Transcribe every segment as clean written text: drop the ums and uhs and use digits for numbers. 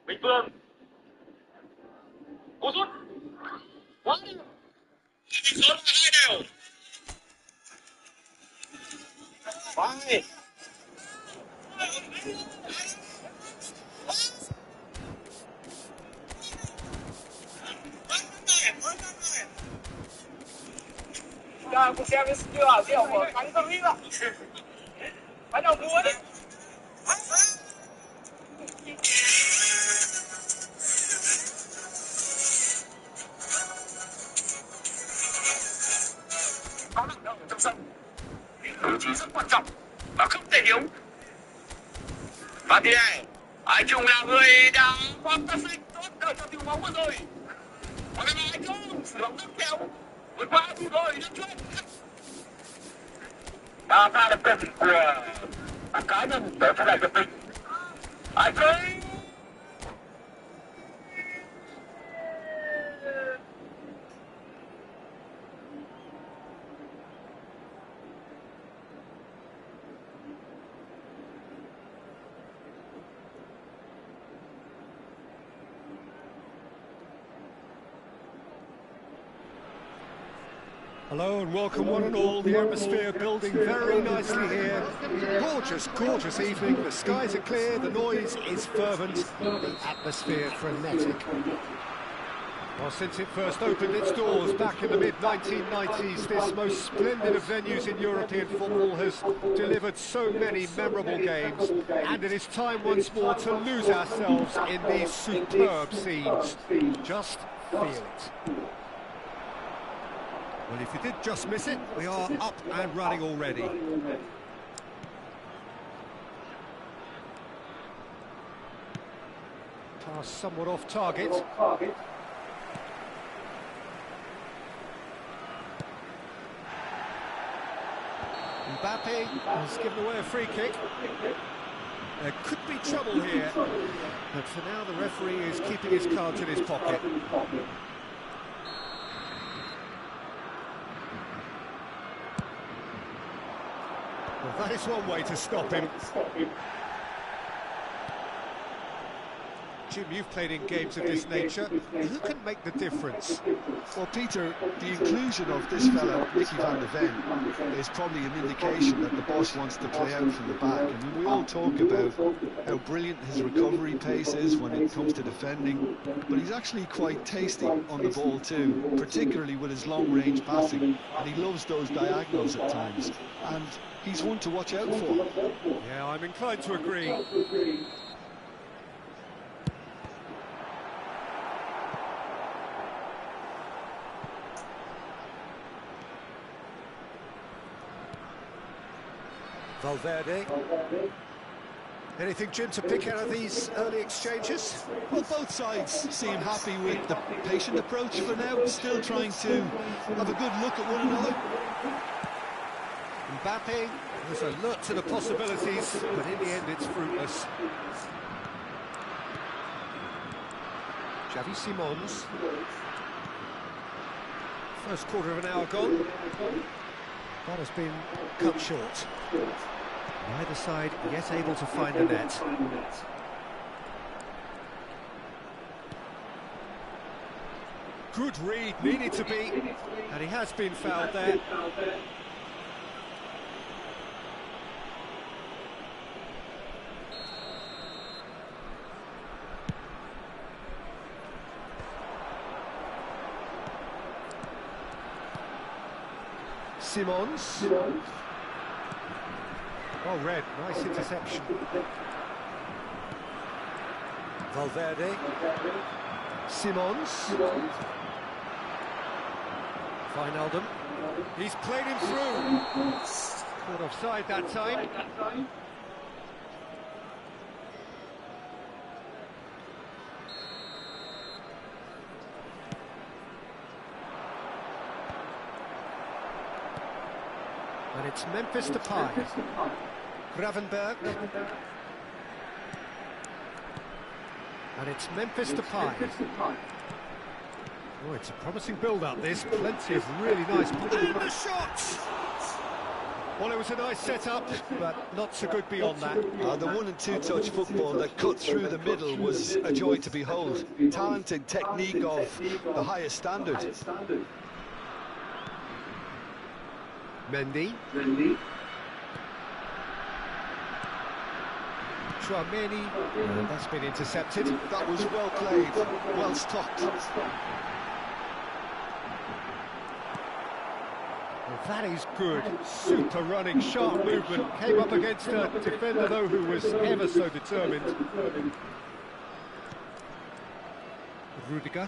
Bình Phương, cú sút quá đi, tỷ số là 2-2. Vai. Các bạn xem cái chưa rượu của thắng tâm lý ạ. Bắt đầu múa đi. Có lực lượng ở trong sân, vị trí rất quan trọng và không thể thiếu. Và thì này, anh Trung là người đã có tác sinh tốt ở trong tình huống vừa rồi. Và cái này anh Trung sử dụng rất khéo, vượt qua thủ đội dẫn trước. Và pha lập công của cá nhân tới pha đại của mình. Anh Trung. Hello and welcome one and all. The atmosphere building very nicely here. Gorgeous, gorgeous evening. The skies are clear, the noise is fervent, the atmosphere frenetic. Well, since it first opened its doors back in the mid-1990s, this most splendid of venues in European football has delivered so many memorable games, and it is time once more to lose ourselves in these superb scenes. Just feel it. Well, if you did just miss it, we are up and running already. Pass somewhat off target. Mbappe has given away a free kick. There could be trouble here, but for now the referee is keeping his cards in his pocket. Well, that is one way to stop him. Jim, you've played in games of this nature. Who can make the difference? Well, Peter, the inclusion of this fella, Mickey van de Ven, is probably an indication that the boss wants to play out from the back. I mean, we all talk about how brilliant his recovery pace is when it comes to defending, but he's actually quite tasty on the ball too, particularly with his long-range passing, and he loves those diagonals at times, and he's one to watch out for. Yeah, I'm inclined to agree. Valverde. Anything, Jim, to pick out of these early exchanges? Well, both sides seem happy with the patient approach for now, still trying to have a good look at one another. Mbappe was alert to the possibilities, but in the end it's fruitless. Xavi Simons. First quarter of an hour gone. That has been cut short. Neither side yet able to find the net. Good read, needed to be, and he has been fouled there. Simons. Oh, Red, nice interception. Valverde. Simons. Wijnaldum. He's played him through. Caught offside that time. And it's Memphis Depay. Gravenberg. And it's Memphis Depay. Oh, it's a promising build-up, this. Plenty of really nice... And the shot! Well, it was a nice set-up, but not so good beyond that. The one- and two-touch football that cut through the middle was a joy to behold. Talented technique of the highest standard. Mendy. Chouameni. That's been intercepted. That was well played, well stopped. Well, that is good. Super running, sharp movement. Came up against a defender, though, who was ever so determined. Rudiger.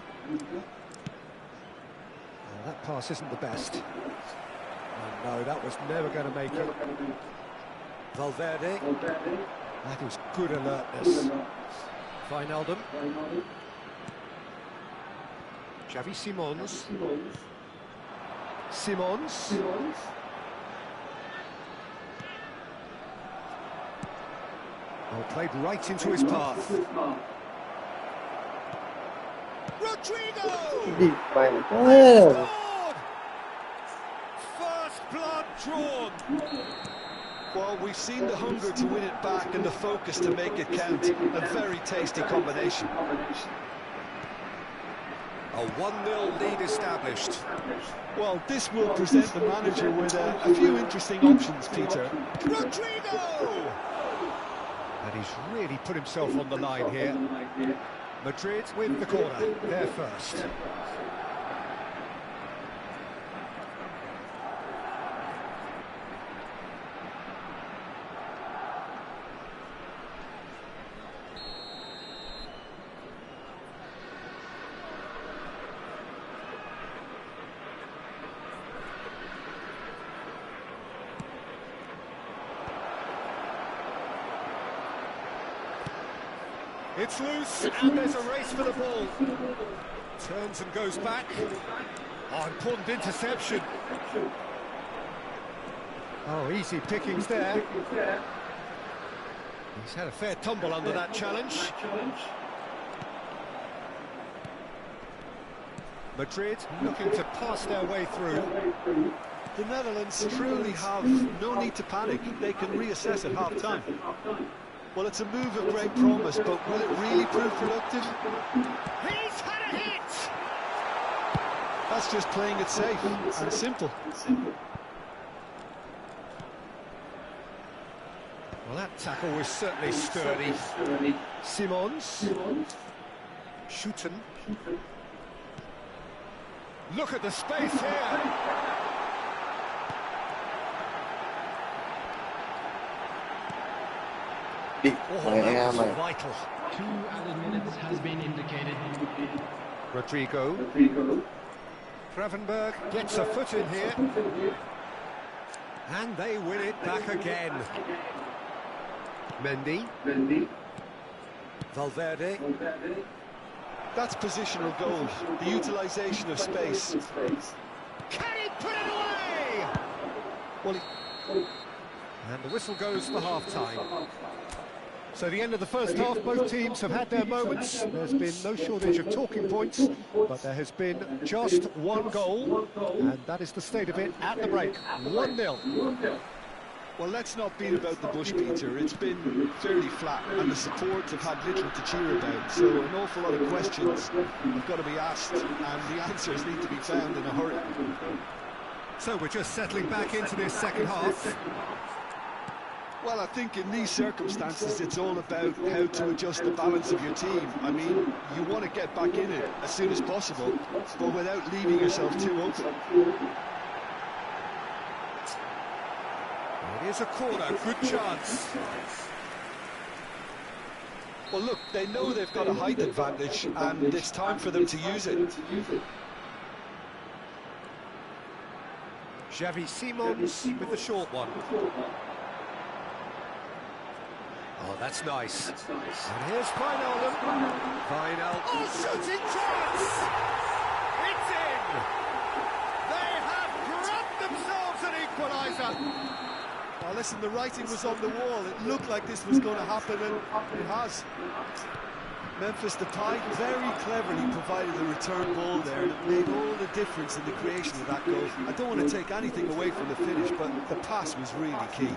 Oh, that pass isn't the best. Oh, no, that was never going to make it. Valverde. That is good alertness. Wijnaldum. Xavi Simons. Simons. Oh, played right into his path. Rodrigo! Scored! First blood drawn. Well, we've seen the hunger to win it back and the focus to make it count. A very tasty combination. A 1-0 lead established. Well, this will present the manager with a few interesting options, Peter. Rodrigo! And he's really put himself on the line here. Madrid with the corner, they're first. It's loose, and there's a race for the ball. Turns and goes back. Oh, important interception. Oh, easy pickings there. He's had a fair tumble under that challenge. Madrid looking to pass their way through. The Netherlands truly have no need to panic. They can reassess at half-time. Well, it's a move of great promise, but will it really prove productive? He's had a hit! That's just playing it safe and simple. Well, that tackle was certainly sturdy. Simons. Shooten. Look at the space here! Oh, that was vital. 2 added minutes has been indicated. Rodrigo. Gravenberg gets a foot in here. And they win it back again. Mendy. Valverde. That's positional goal, the utilisation of space. Can he put it away? Well, and the whistle goes for half-time. So the end of the first half, both teams have had their moments. There's been no shortage of talking points, but there has been just one goal, and that is the state of it at the break. 1-0. Well, let's not beat about the bush, Peter. It's been fairly flat, and the supports have had little to cheer about. So an awful lot of questions have got to be asked, and the answers need to be found in a hurry. So we're just settling back into this second half. Well, I think in these circumstances, it's all about how to adjust the balance of your team. I mean, you want to get back in it as soon as possible, but without leaving yourself too open. It is a corner, good chance. Well, look, they know they've got a height advantage, and it's time for them to use it. Xavi Simons with the short one. Oh, that's nice. And here's Wijnaldum. Wijnaldum. Oh, shooting chance! It's in! They have grabbed themselves an equaliser. Well, listen, the writing was on the wall. It looked like this was going to happen, and it has. Memphis Depay very cleverly provided the return ball there, and it made all the difference in the creation of that goal. I don't want to take anything away from the finish, but the pass was really key.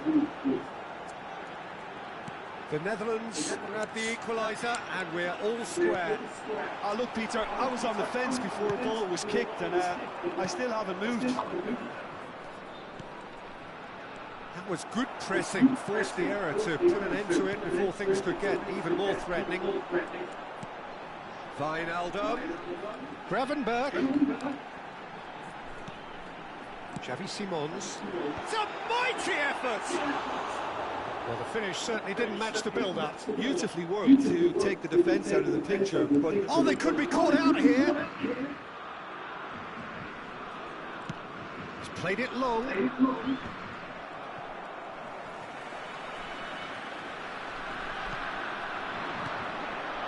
The Netherlands grab the equaliser, and we're all square. Oh, look, Peter, I was on the fence before a ball was kicked, and I still haven't moved. That was good pressing, forced the error to put an end to it before things could get even more threatening. Wijnaldum. Gravenberch. Xavi Simons. It's a mighty effort! Well, the finish certainly didn't match the build-up. Beautifully worked to take the defence out of the picture, but... Oh, they could be caught out here! He's played it long.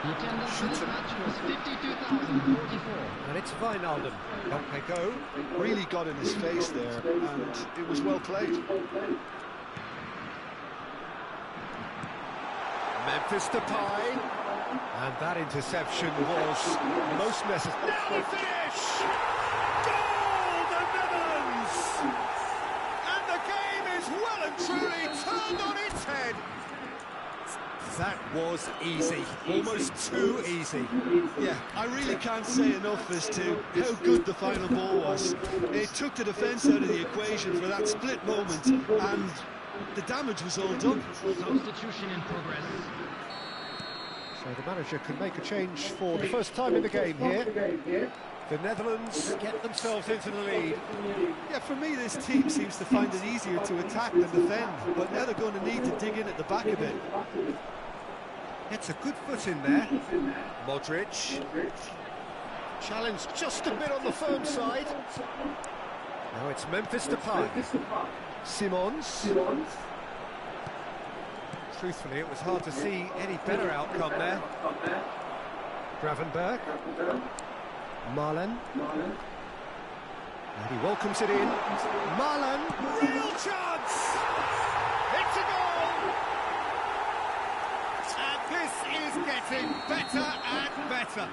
The attendance for this match was 52,044. And it's Wijnaldum. Up they go. Really got in his face there, and it was well played. Memphis Depay. And that interception was most necessary. Now the finish! Goal, the Netherlands! And the game is well and truly turned on its head. That was easy, almost too easy. Yeah, I really can't say enough as to how good the final ball was. It took the defence out of the equation for that split moment, and the damage was all done. Substitution in progress. So the manager can make a change for the first time in the game here. The Netherlands get themselves into the lead. Yeah, for me, this team seems to find it easier to attack than defend, but now they're going to need to dig in at the back a bit. It's a good foot in there. Modric. Challenged just a bit on the firm side. Now it's Memphis Depay. Simons. Truthfully, it was hard to see any better outcome there. Gravenberch. Marlen. And he welcomes it in. Marlen. Real chance! It's a goal! And this is getting better and better.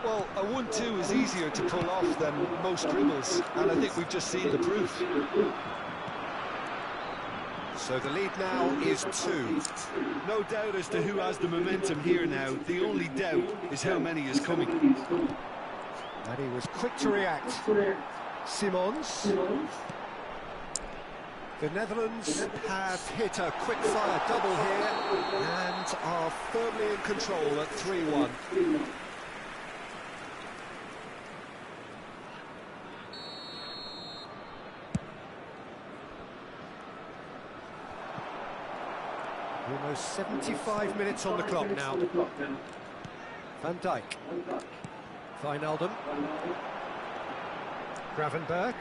Well, a 1-2 is easier to pull off than most dribbles, and I think we've just seen the proof. So the lead now is 2. No doubt as to who has the momentum here now. The only doubt is how many is coming. And he was quick to react. Simons. The Netherlands have hit a quick-fire double here and are firmly in control at 3-1. Almost 75 minutes on the clock now. Van Dijk. Wijnaldum. Gravenberch.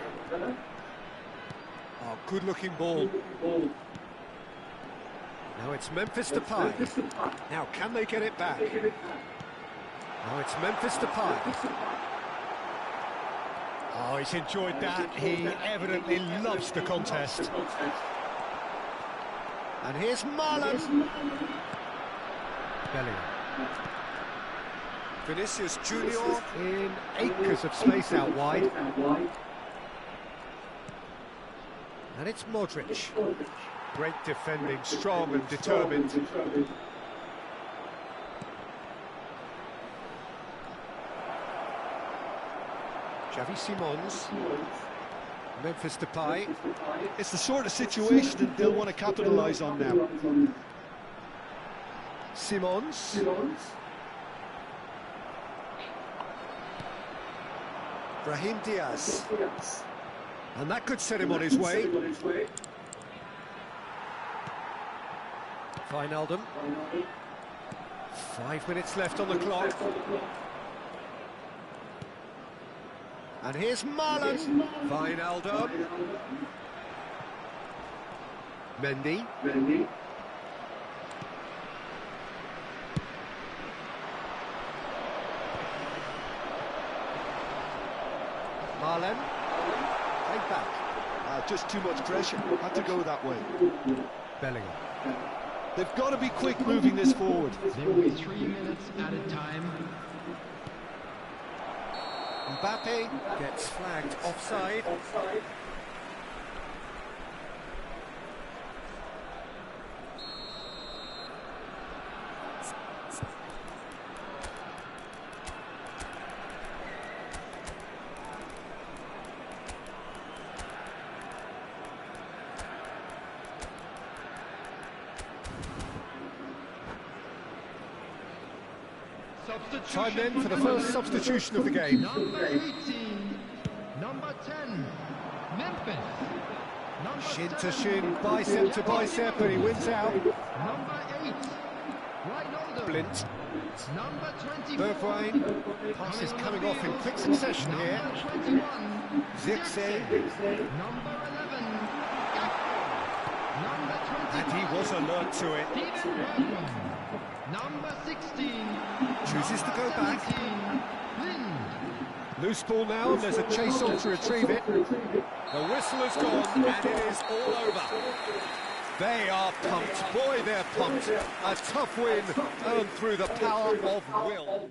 Oh, good-looking ball. Now it's Memphis Depay. Now, can they get it back? Now it's Memphis Depay. Oh, he's enjoyed that. He evidently loves the contest. And here's Marlen. Bellingham. Vinicius Junior in acres of space out wide. And it's Modric. Great defending, strong and determined. Xavi Simons. Memphis Depay. It's the sort of situation that they'll want to capitalise on now. Simons. Brahim Diaz. And that could set him on his way. Wijnaldum. 5 minutes left on the clock. And here's Marlon. Wijnaldum. Mendy. Marlon. Right back. Just too much pressure. Had to go that way. Bellingham. They've got to be quick moving this forward. There will be 3 minutes added time. Mbappe gets flagged offside. Time then for the first substitution of the game. Number 18, number 10, Memphis. Number Shin to 7, shin, bicep to bicep, and he wins out. number 8, Wijnaldum. Blint. Number 24, Bergwijn. Passes coming off in quick succession here. number 21, Zirkzee. number 11, Gakpo. Number 20, And he was alert to it. Steven Bergwijn. Number 16, Chooses to go back. 17, Lind. Loose ball now, and there's a chase on to retrieve it. The whistle has gone, and it is all over. They are pumped. Boy, they're pumped. A tough win earned through the power of will.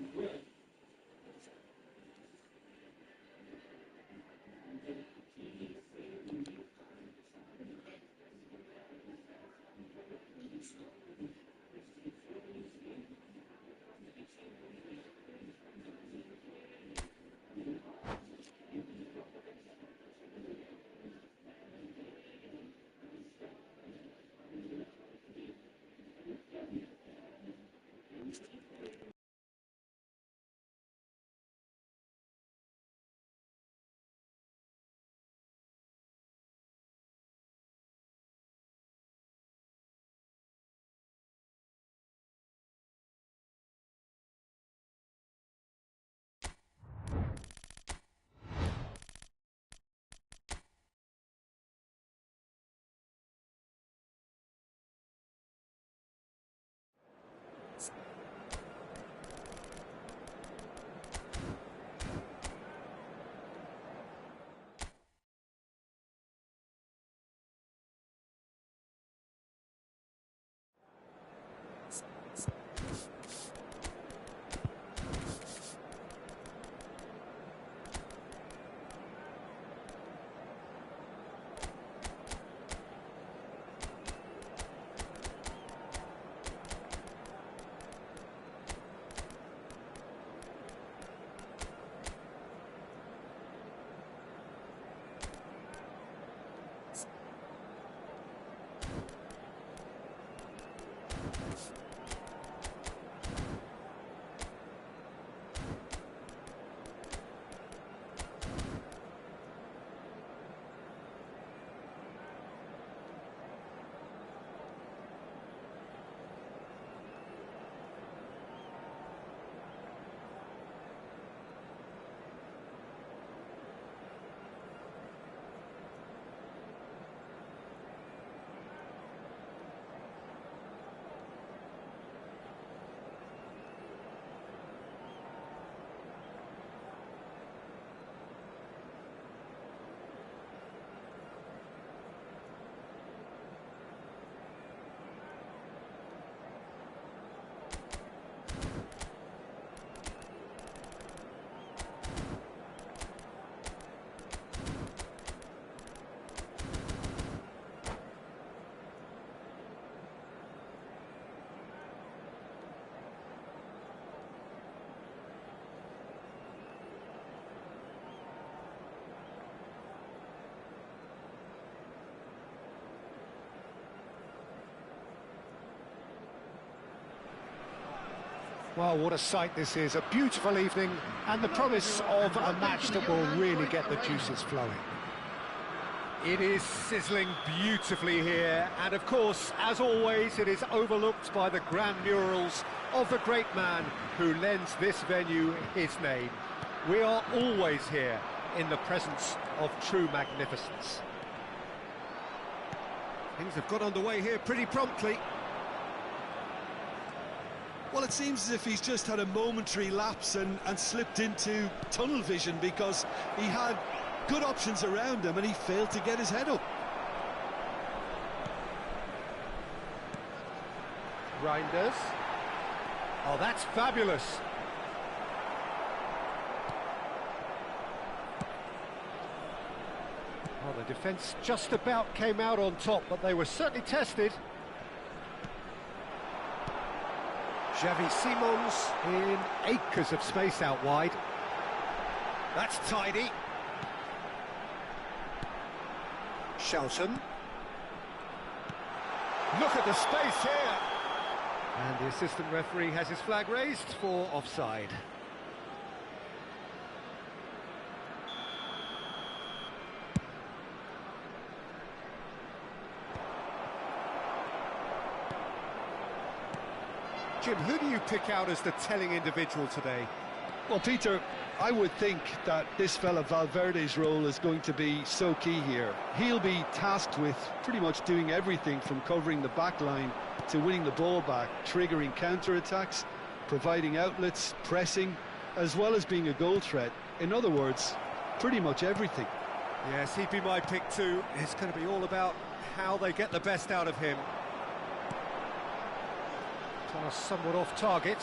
Well, what a sight this is. A beautiful evening and the promise of a match that will really get the juices flowing. It is sizzling beautifully here, and of course, as always, it is overlooked by the grand murals of the great man who lends this venue his name. We are always here in the presence of true magnificence. Things have got underway here pretty promptly. Well, it seems as if he's just had a momentary lapse and slipped into tunnel vision, because he had good options around him and he failed to get his head up. Reinders. Oh, that's fabulous. Oh, the defence just about came out on top, but they were certainly tested. Xavi Simons in acres of space out wide. That's tidy. Shelton. Look at the space here. And the assistant referee has his flag raised for offside. Jim, who do you pick out as the telling individual today? Well, Peter, I would think that this fella Valverde's role is going to be so key here. He'll be tasked with pretty much doing everything from covering the back line to winning the ball back, triggering counter-attacks, providing outlets, pressing, as well as being a goal threat. In other words, pretty much everything. Yes, he'd be my pick too. It's going to be all about how they get the best out of him. Pass somewhat off target.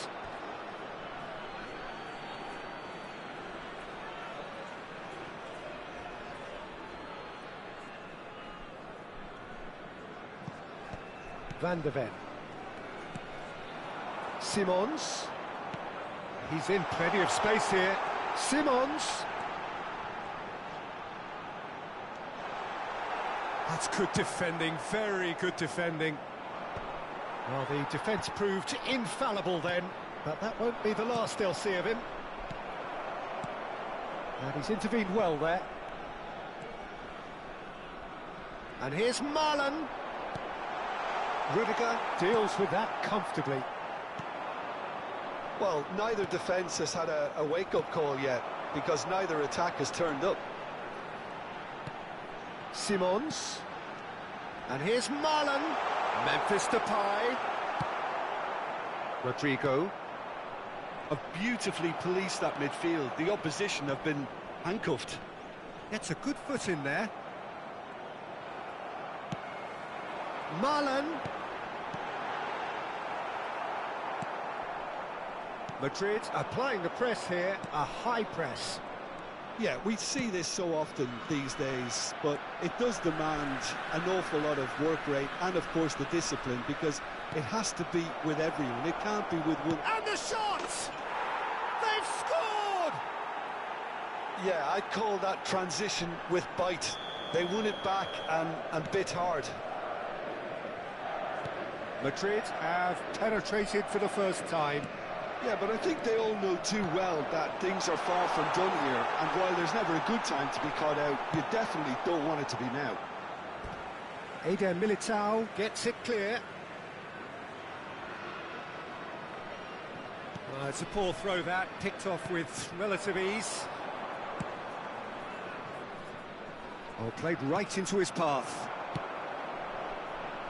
Van de Ven. Simons. He's in plenty of space here. Simons. That's good defending, very good defending. Well, the defence proved infallible then, but that won't be the last they'll see of him. And he's intervened well there. And here's Marlon. Rudiger deals with that comfortably. Well, neither defence has had a wake-up call yet, because neither attack has turned up. Simons. And here's Marlon. Memphis Depay. Rodrigo. Have beautifully policed that midfield. The opposition have been handcuffed. Gets a good foot in there. Marlon. Madrid applying the press here, a high press. Yeah, we see this so often these days, but it does demand an awful lot of work rate and, of course, the discipline, because it has to be with everyone. It can't be with one. And the shot! They've scored! Yeah, I'd call that transition with bite. They won it back and bit hard. Madrid have penetrated for the first time. Yeah, but I think they all know too well that things are far from done here, and while there's never a good time to be caught out, you definitely don't want it to be now. Eder Militao gets it clear. It's a poor throw that, picked off with relative ease. Oh, played right into his path.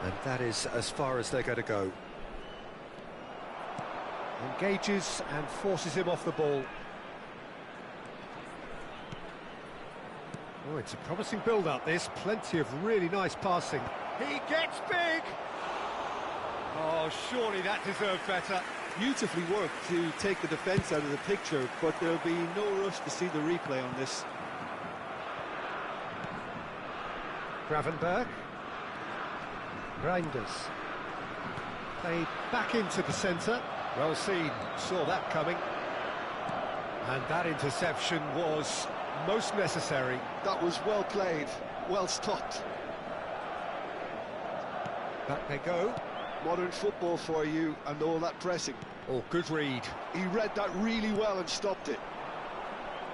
And that is as far as they're going to go. Engages and forces him off the ball. Oh, it's a promising build-up, this. Plenty of really nice passing. He gets big! Oh, surely that deserved better. Beautifully worked to take the defence out of the picture, but there'll be no rush to see the replay on this. Gravenberg. Reinders. Played back into the centre. Well seen, saw that coming. And that interception was most necessary. That was well played, well stopped. Back they go. Modern football for you and all that pressing. Oh, good read. He read that really well and stopped it.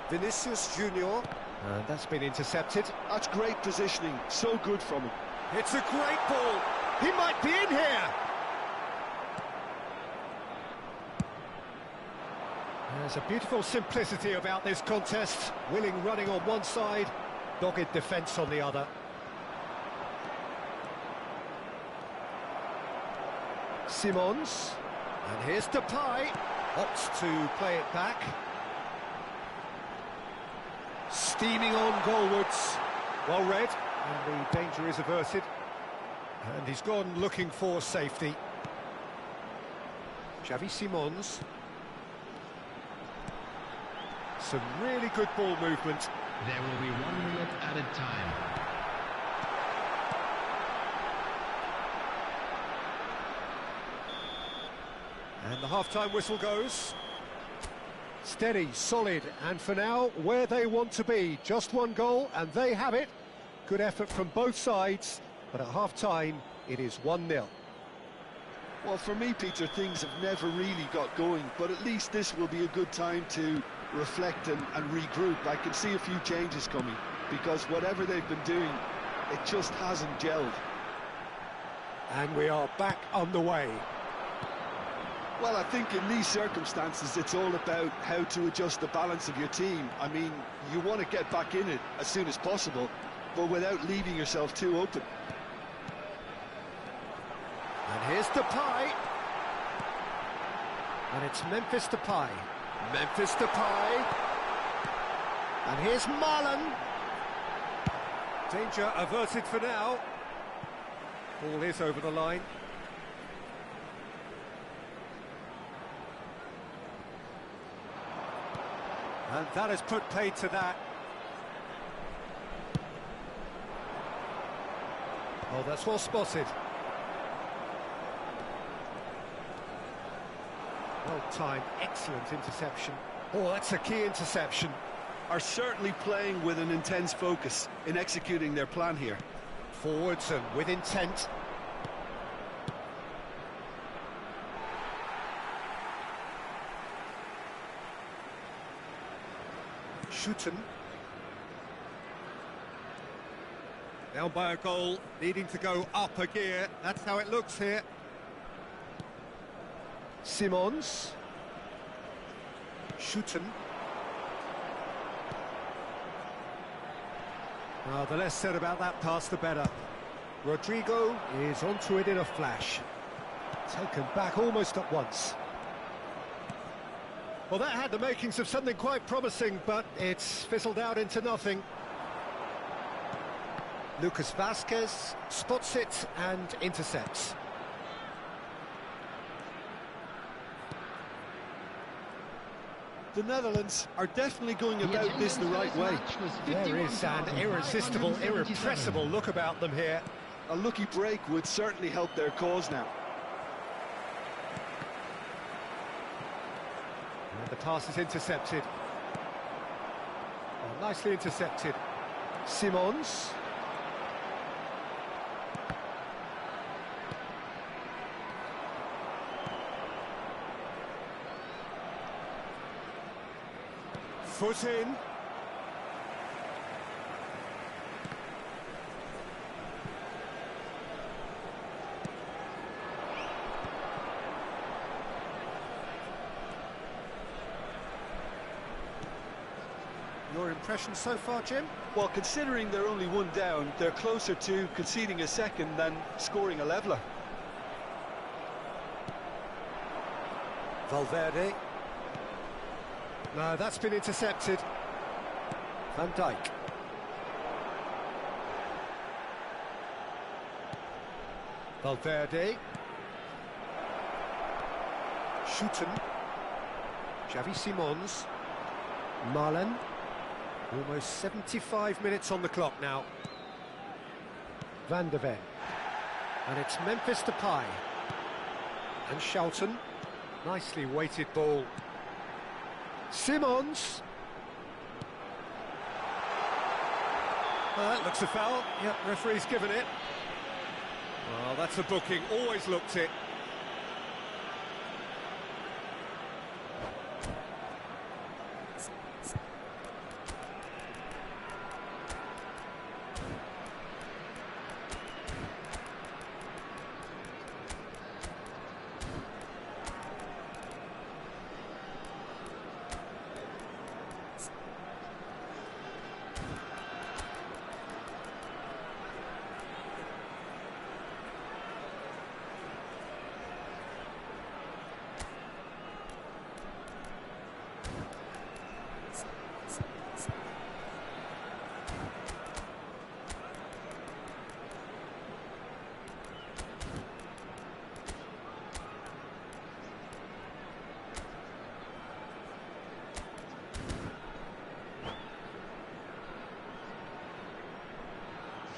Vinicius Junior. And that's been intercepted. That's great positioning, so good from him. It's a great ball. He might be in here. There's a beautiful simplicity about this contest. Willing running on one side, dogged defence on the other. Simons, and here's Depay, opts to play it back. Steaming on goalwards, well read, and the danger is averted. And he's gone looking for safety. Xavi Simons. Some really good ball movement. There will be 1 minute added time. And the half-time whistle goes. Steady, solid, and for now, where they want to be. Just one goal, and they have it. Good effort from both sides, but at half-time, it is 1-0. Well, for me, Peter, things have never really got going, but at least this will be a good time to reflect and regroup. I can see a few changes coming, because whatever they've been doing, it just hasn't gelled. And we are back underway. Well, I think in these circumstances, it's all about how to adjust the balance of your team. I mean, you want to get back in it as soon as possible, but without leaving yourself too open. And here's Depay. And it's Memphis Depay. Memphis Depay. And here's Marlon. Danger averted for now. Ball is over the line. And that has put paid to that. Oh, that's well spotted. Well-timed, excellent interception. Oh, that's a key interception. Are certainly playing with an intense focus in executing their plan here. Forwards and with intent. Shooten. Down by a goal, needing to go up a gear. That's how it looks here. Simons. Shooten. Well, the less said about that pass, the better. Rodrigo is onto it in a flash. Taken back almost at once. Well, that had the makings of something quite promising, but it's fizzled out into nothing. Lucas Vazquez spots it and intercepts. The Netherlands are definitely going about this the right way. There is an irresistible, irrepressible look about them here. A lucky break would certainly help their cause now. And the pass is intercepted. Oh, nicely intercepted. Simons. Foot in. Your impression so far, Jim? Well, considering they're only one down, they're closer to conceding a second than scoring a leveller. Valverde. No, that's been intercepted. Van Dijk. Valverde. Shooten. Xavi Simons. Marlon. Almost 75 minutes on the clock now. Van de Ven. And it's Memphis Depay. And Shelton. Nicely weighted ball. Simons. That looks a foul. Yep, referee's given it. Well, that's a booking. Always looked it.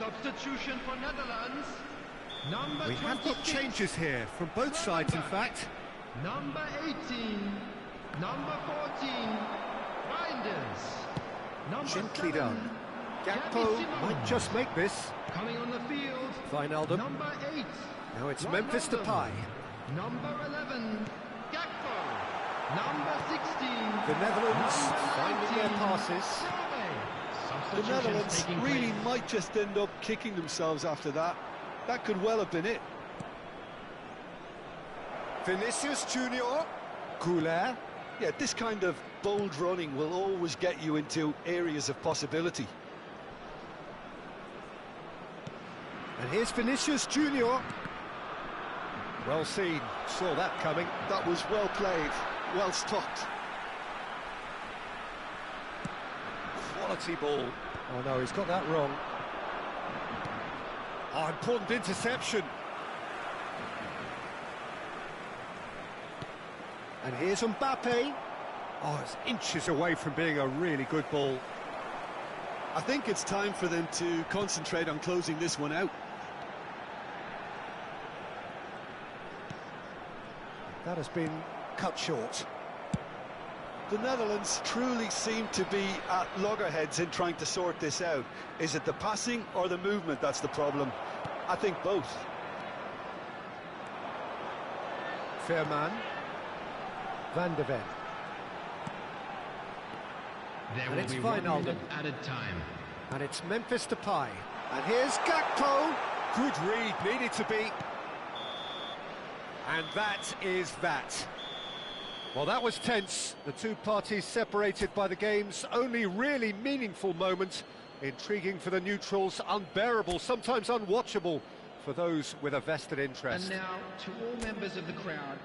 Substitution for Netherlands. Number We have got 26. changes here, from both sides in fact. Number 18. Number 14. Reinders. Number Gently 7. done. Gakpo Gabby Simons. might just make this. Coming on the field. Wijnaldum. Number 8. Now it's Memphis Wijnaldum. Depay. Number 11. Gakpo. Number 16. The Netherlands Number finding their 19. passes. The Netherlands really might just end up kicking themselves after that. That could well have been it. Vinicius Junior. Goulet. Yeah, this kind of bold running will always get you into areas of possibility. And here's Vinicius Junior. Well seen, saw that coming. That was well played, well stopped. Quality ball. Oh no, he's got that wrong. Oh, important interception. And here's Mbappe. Oh, it's inches away from being a really good ball. I think it's time for them to concentrate on closing this one out. That has been cut short. The Netherlands truly seem to be at loggerheads in trying to sort this out. Is it the passing or the movement that's the problem? I think both. Fairman. Van de Ven. There And will it's be 1 Wijnaldum. minute added time. And it's Memphis Depay. And here's Gakpo. Good read, needed to be. And that is that. Well, that was tense. The two parties separated by the game's only really meaningful moment. Intriguing for the neutrals, unbearable, sometimes unwatchable for those with a vested interest. And now, to all members of the crowd,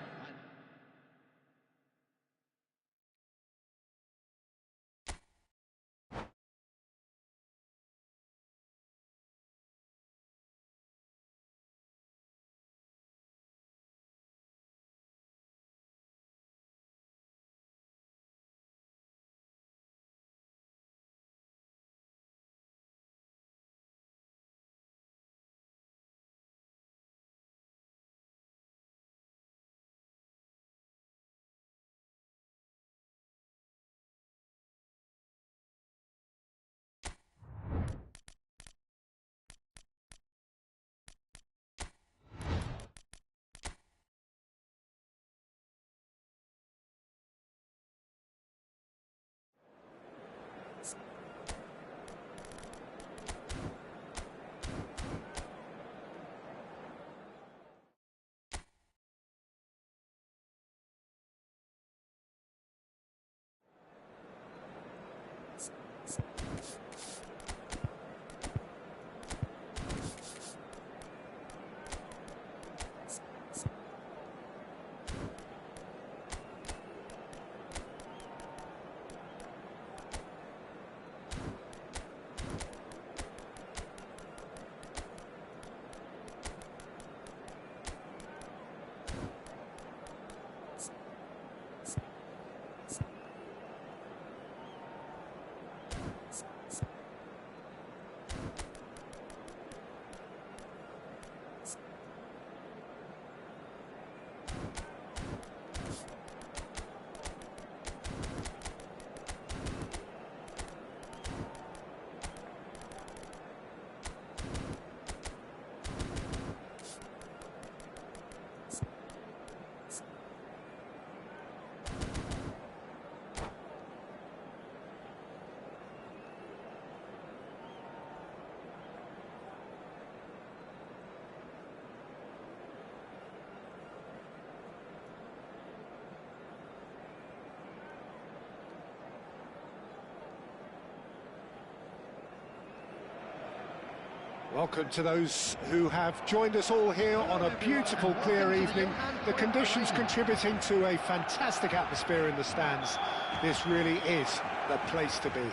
Welcome to those who have joined us all here on a beautiful, clear evening. The conditions contributing to a fantastic atmosphere in the stands. This really is the place to be.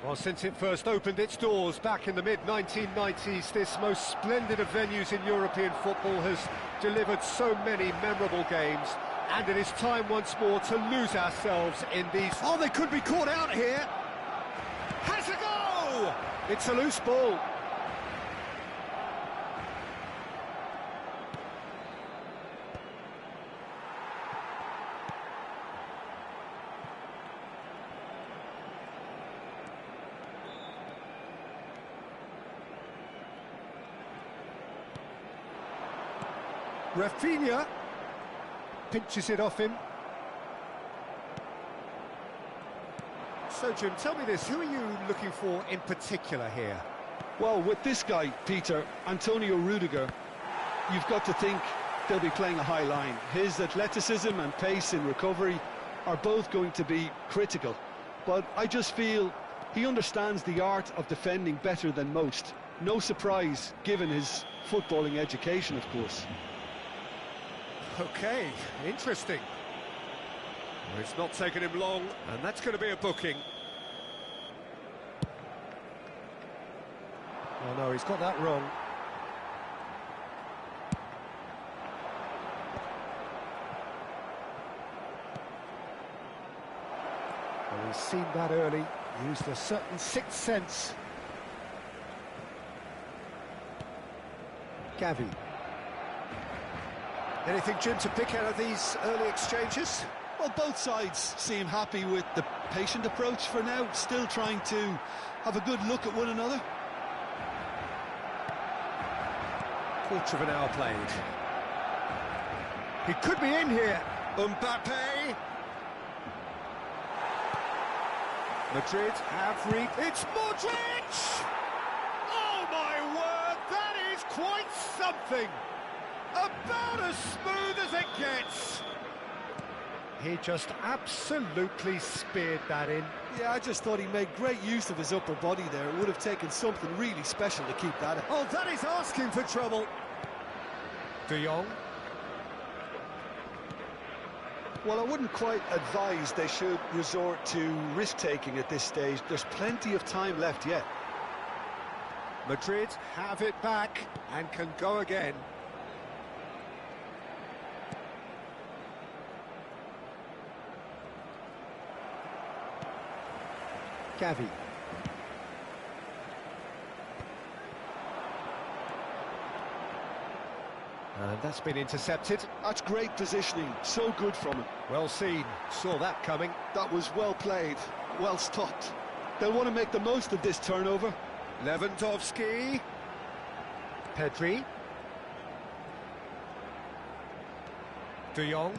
Well, since it first opened its doors back in the mid-1990s, this most splendid of venues in European football has delivered so many memorable games, and it is time once more to lose ourselves in these... Oh, they could be caught out here! Has a goal! It's a loose ball. Rafinha pinches it off him. So, Jim, tell me this, who are you looking for in particular here? Well, with this guy, Peter, Antonio Rudiger, you've got to think they'll be playing a high line. His athleticism and pace in recovery are both going to be critical. But I just feel he understands the art of defending better than most. No surprise, given his footballing education, of course. Okay, interesting. Well, it's not taken him long, and that's going to be a booking. Oh no, he's got that wrong. Well, he's seen that early, used a certain sixth sense. Gavi. Anything, Jim, to pick out of these early exchanges? Well, both sides seem happy with the patient approach for now, still trying to have a good look at one another. Quarter of an hour played. He could be in here. Mbappe. Madrid have reached. It's Modric! Oh my word, that is quite something. About as smooth as it gets. He just absolutely speared that in. Yeah, I just thought he made great use of his upper body there. It would have taken something really special to keep that in. Oh, that is asking for trouble. De Jong. Well, I wouldn't quite advise they should resort to risk-taking at this stage. There's plenty of time left yet. Madrid have it back and can go again. Gavi. And that's been intercepted. That's great positioning, so good from him. Well seen, saw that coming. That was well played, well stopped. They'll want to make the most of this turnover. Lewandowski. Pedri. De Jong.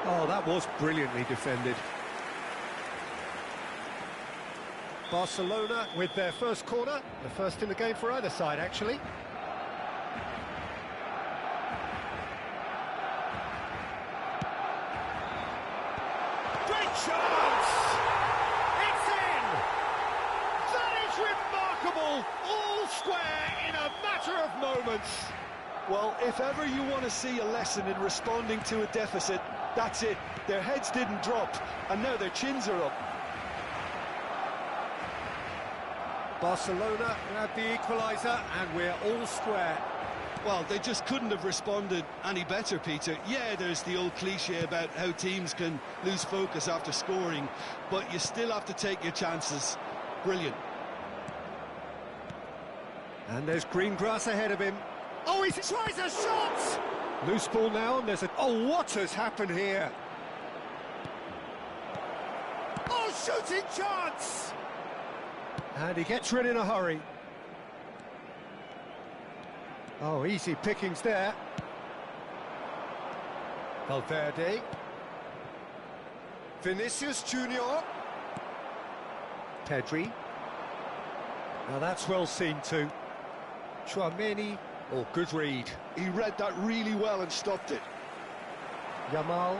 Oh, that was brilliantly defended. Barcelona with their first corner, the first in the game for either side, actually. Great chance! It's in! That is remarkable! All square in a matter of moments. Well, if ever you want to see a lesson in responding to a deficit, that's it. Their heads didn't drop, and now their chins are up. Barcelona grab the equaliser, and we're all square. Well, they just couldn't have responded any better, Peter. Yeah, there's the old cliche about how teams can lose focus after scoring, but you still have to take your chances. Brilliant. And there's green grass ahead of him. Oh, he tries a shot! Loose ball now, and there's a... Oh, what has happened here? Oh, shooting chance! And he gets rid in a hurry. Oh, easy pickings there. Valverde. Vinicius Junior. Pedri. Now that's well seen too. Chouameni. Oh, good read. He read that really well and stopped it. Yamal.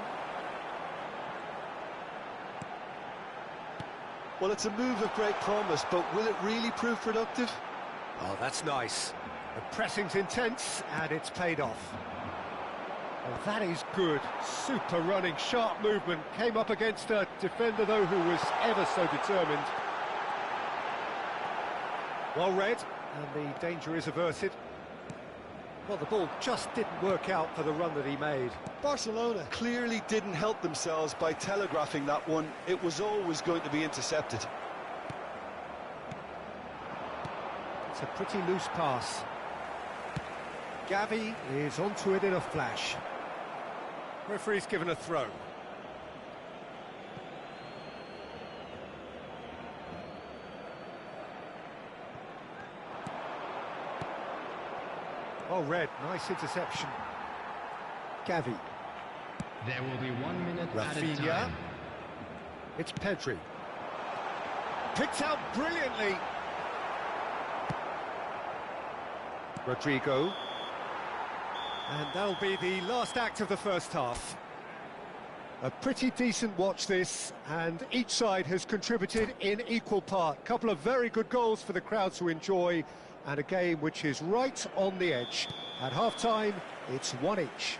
Well, it's a move of great promise, but will it really prove productive? Oh, that's nice. The pressing's intense, and it's paid off. Oh, that is good. Super running, sharp movement. Came up against a defender, though, who was ever so determined. Well read, and the danger is averted. Well, the ball just didn't work out for the run that he made. Barcelona clearly didn't help themselves by telegraphing that one. It was always going to be intercepted. It's a pretty loose pass. Gavi is onto it in a flash. Referee's given a throw. Well read, nice interception. Gavi. There will be 1 minute added Rafinha. time. It's Pedri. Picked out brilliantly. Rodrigo. And that'll be the last act of the first half. A pretty decent watch this, and each side has contributed in equal part. Couple of very good goals for the crowd to enjoy, and a game which is right on the edge. At half-time, it's 1 each.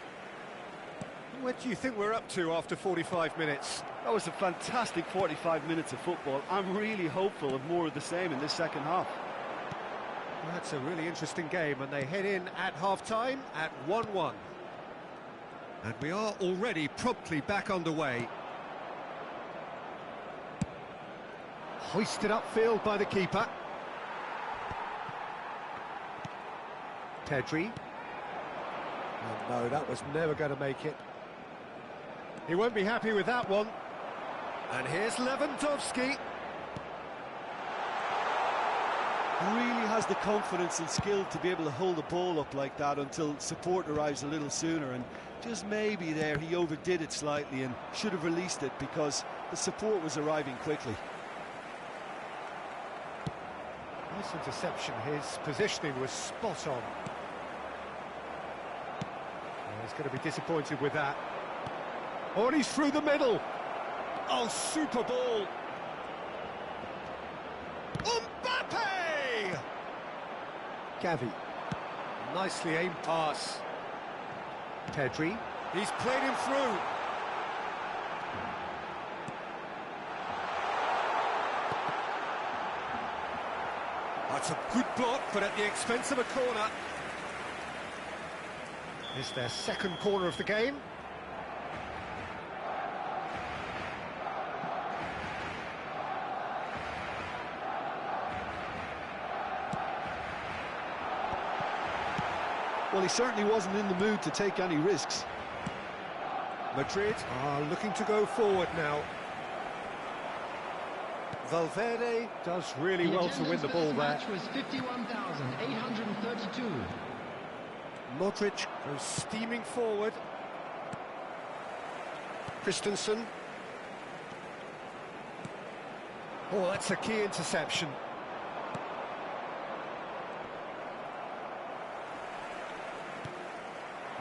What do you think we're up to after 45 minutes? That was a fantastic 45 minutes of football. I'm really hopeful of more of the same in this second half. Well, that's a really interesting game, and they head in at half-time at 1-1. And we are already promptly back underway. Hoisted upfield by the keeper. Pedri. Oh no, that was never going to make it. He won't be happy with that one. And here's Lewandowski. He really has the confidence and skill to be able to hold the ball up like that until support arrives a little sooner, and just maybe there he overdid it slightly and should have released it because the support was arriving quickly. Nice interception, his positioning was spot on. Well, he's going to be disappointed with that. Oh, and he's through the middle. Oh, super ball. Mbappe! Gavi. Nicely aimed pass. Pedri. He's played him through. That's a good block, but at the expense of a corner. It's their second corner of the game. Well, he certainly wasn't in the mood to take any risks. Madrid are looking to go forward now. Valverde does really well to win the ball there. Match was 51,832. Modric goes steaming forward. Christensen. Oh, that's a key interception.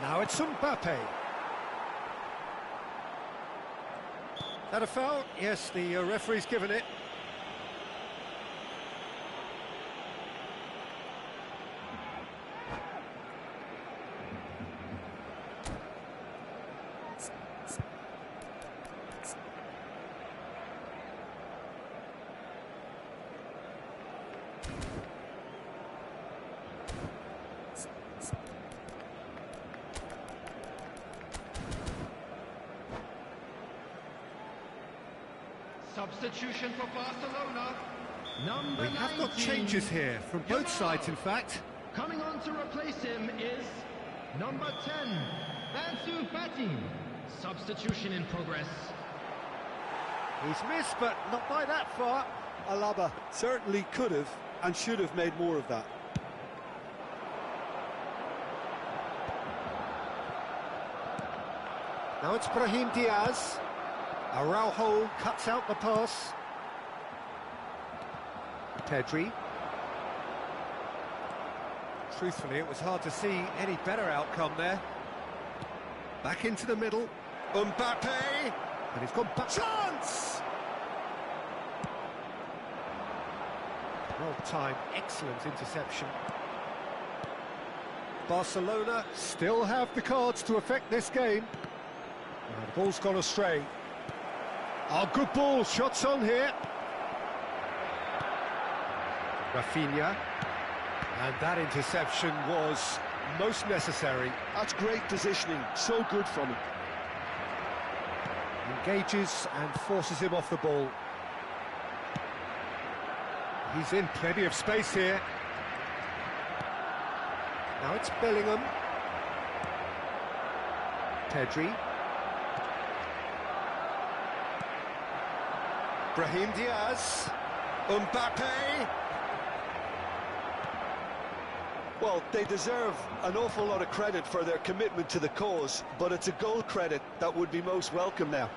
Now it's Mbappe. That a foul? Yes, the referee's given it. Substitution for Barcelona. Number We have got 19. changes here, from both sides in fact. Coming on to replace him is number 10, Ansu Fati. Substitution in progress. He's missed, but not by that far. Alaba certainly could have and should have made more of that. Now it's Brahim Diaz. Araujo cuts out the pass. Pedri. Truthfully, it was hard to see any better outcome there. Back into the middle. Mbappe! And he's gone back. Chance! Well-timed, excellent interception. Barcelona still have the cards to affect this game. And the ball's gone astray. Oh, good ball, shots on here. Rafinha. And that interception was most necessary. That's great positioning, so good from him. Engages and forces him off the ball. He's in plenty of space here. Now it's Bellingham. Pedri. Brahim Diaz. Mbappe. Well, they deserve an awful lot of credit for their commitment to the cause, but it's a goal credit that would be most welcome now.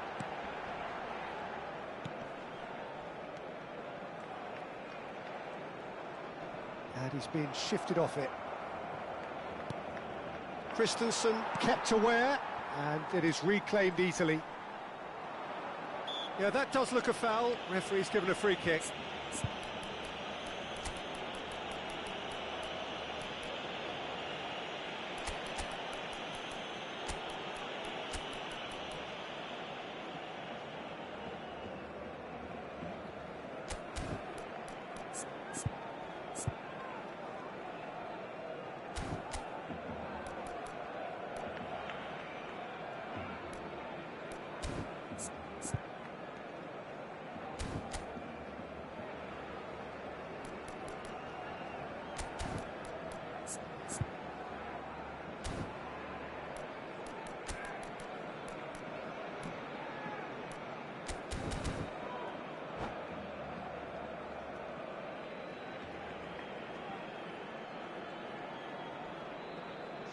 And he's been shifted off it. Christensen kept aware, and it is reclaimed easily. Yeah, that does look a foul. Referee's given a free kick.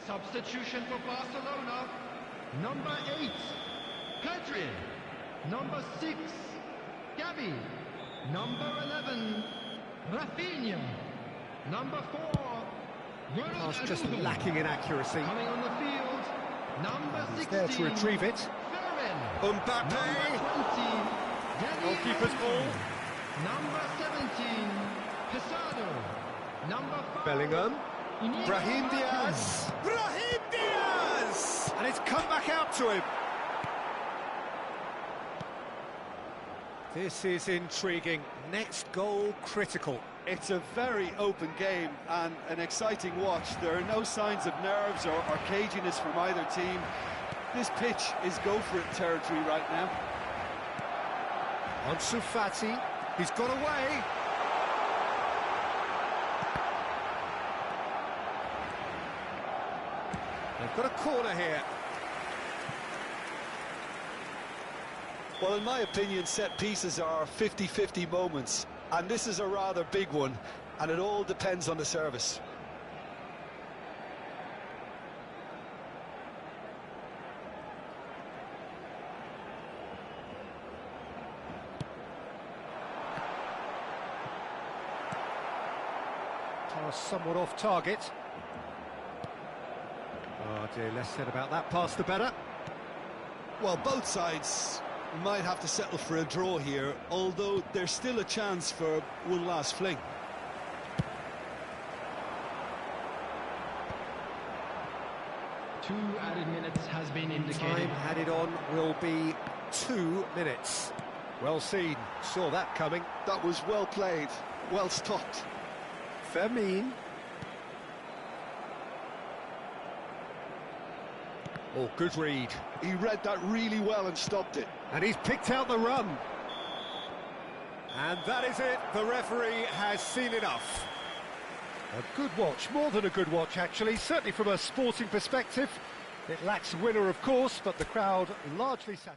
Substitution for Barcelona. Number 8, Pedri. Number 6, Gavi. Number 11, Rafinha. Number 4, Ronald Pass just Araujo. lacking in accuracy. Coming on the field, number He's 16, there to retrieve it. Ferrin. Mbappe. Number 20, Dani Goalkeeper's Alves. ball. Number 17, Pesado. Number 5, Bellingham. Inigo Brahim Martin. Diaz! Brahim Diaz! And it's come back out to him. This is intriguing. Next goal critical. It's a very open game and an exciting watch. There are no signs of nerves or caginess from either team. This pitch is go-for-it territory right now. Ansu Fati, he's got away. They've got a corner here. Well, in my opinion, set pieces are 50-50 moments, and this is a rather big one, and it all depends on the service. Pass somewhat off target. Oh dear, less said about that pass the better. Well, both sides might have to settle for a draw here, although there's still a chance for one last fling. Two added minutes has been indicated. Time added on will be 2 minutes. Well seen, saw that coming. That was well played, well stopped. Fermin. Oh, good read. He read that really well and stopped it. And he's picked out the run. And that is it. The referee has seen enough. A good watch, more than a good watch actually, certainly from a sporting perspective. It lacks a winner, of course, but the crowd largely satisfied.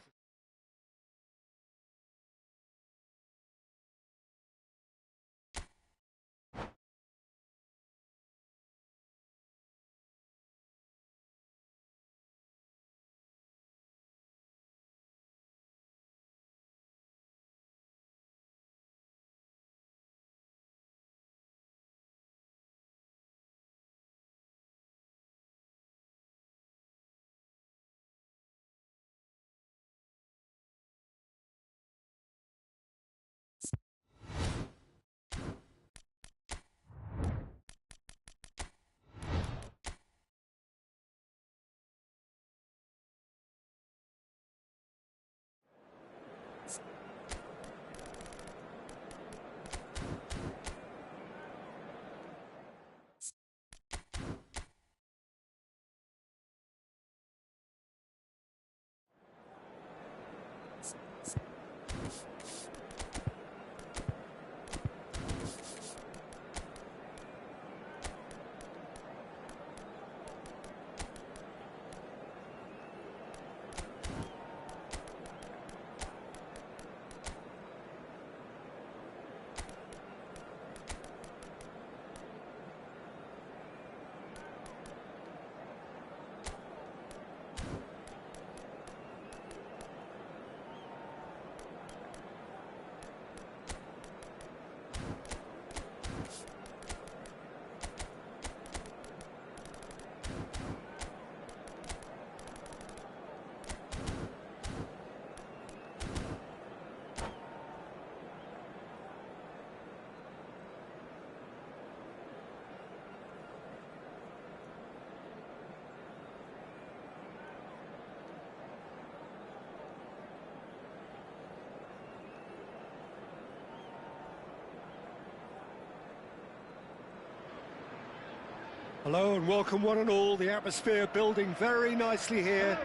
Hello and welcome one and all. The atmosphere building very nicely here.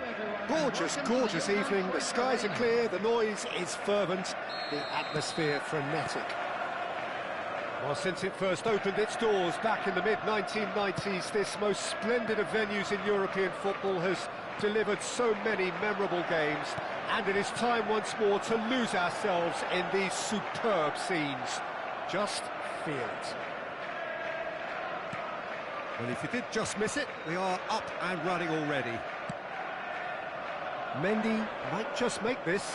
Gorgeous, gorgeous evening. The skies are clear, the noise is fervent, the atmosphere frenetic. Well, since it first opened its doors back in the mid-1990s, this most splendid of venues in European football has delivered so many memorable games, and it is time once more to lose ourselves in these superb scenes. Just feel it. Well, if you did just miss it, we are up and running already. Mendy might just make this.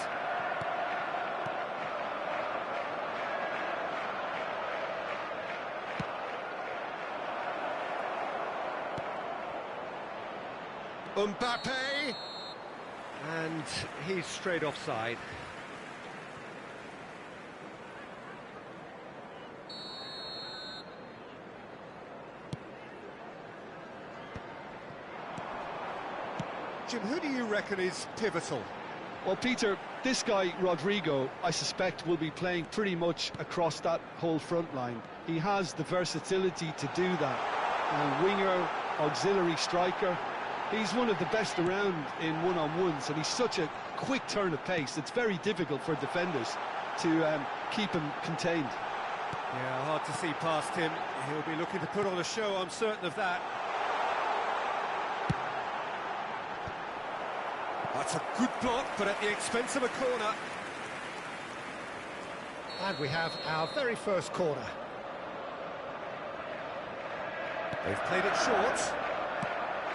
Mbappe! And he's straight offside. Jim, who do you reckon is pivotal? Well, Peter, this guy, Rodrigo, I suspect will be playing pretty much across that whole front line. He has the versatility to do that. Winger, auxiliary striker. He's one of the best around in one-on-ones, and he's such a quick turn of pace. It's very difficult for defenders to keep him contained. Yeah, hard to see past him. He'll be looking to put on a show, I'm certain of that. That's a good block, but at the expense of a corner. And we have our very first corner. They've played it short.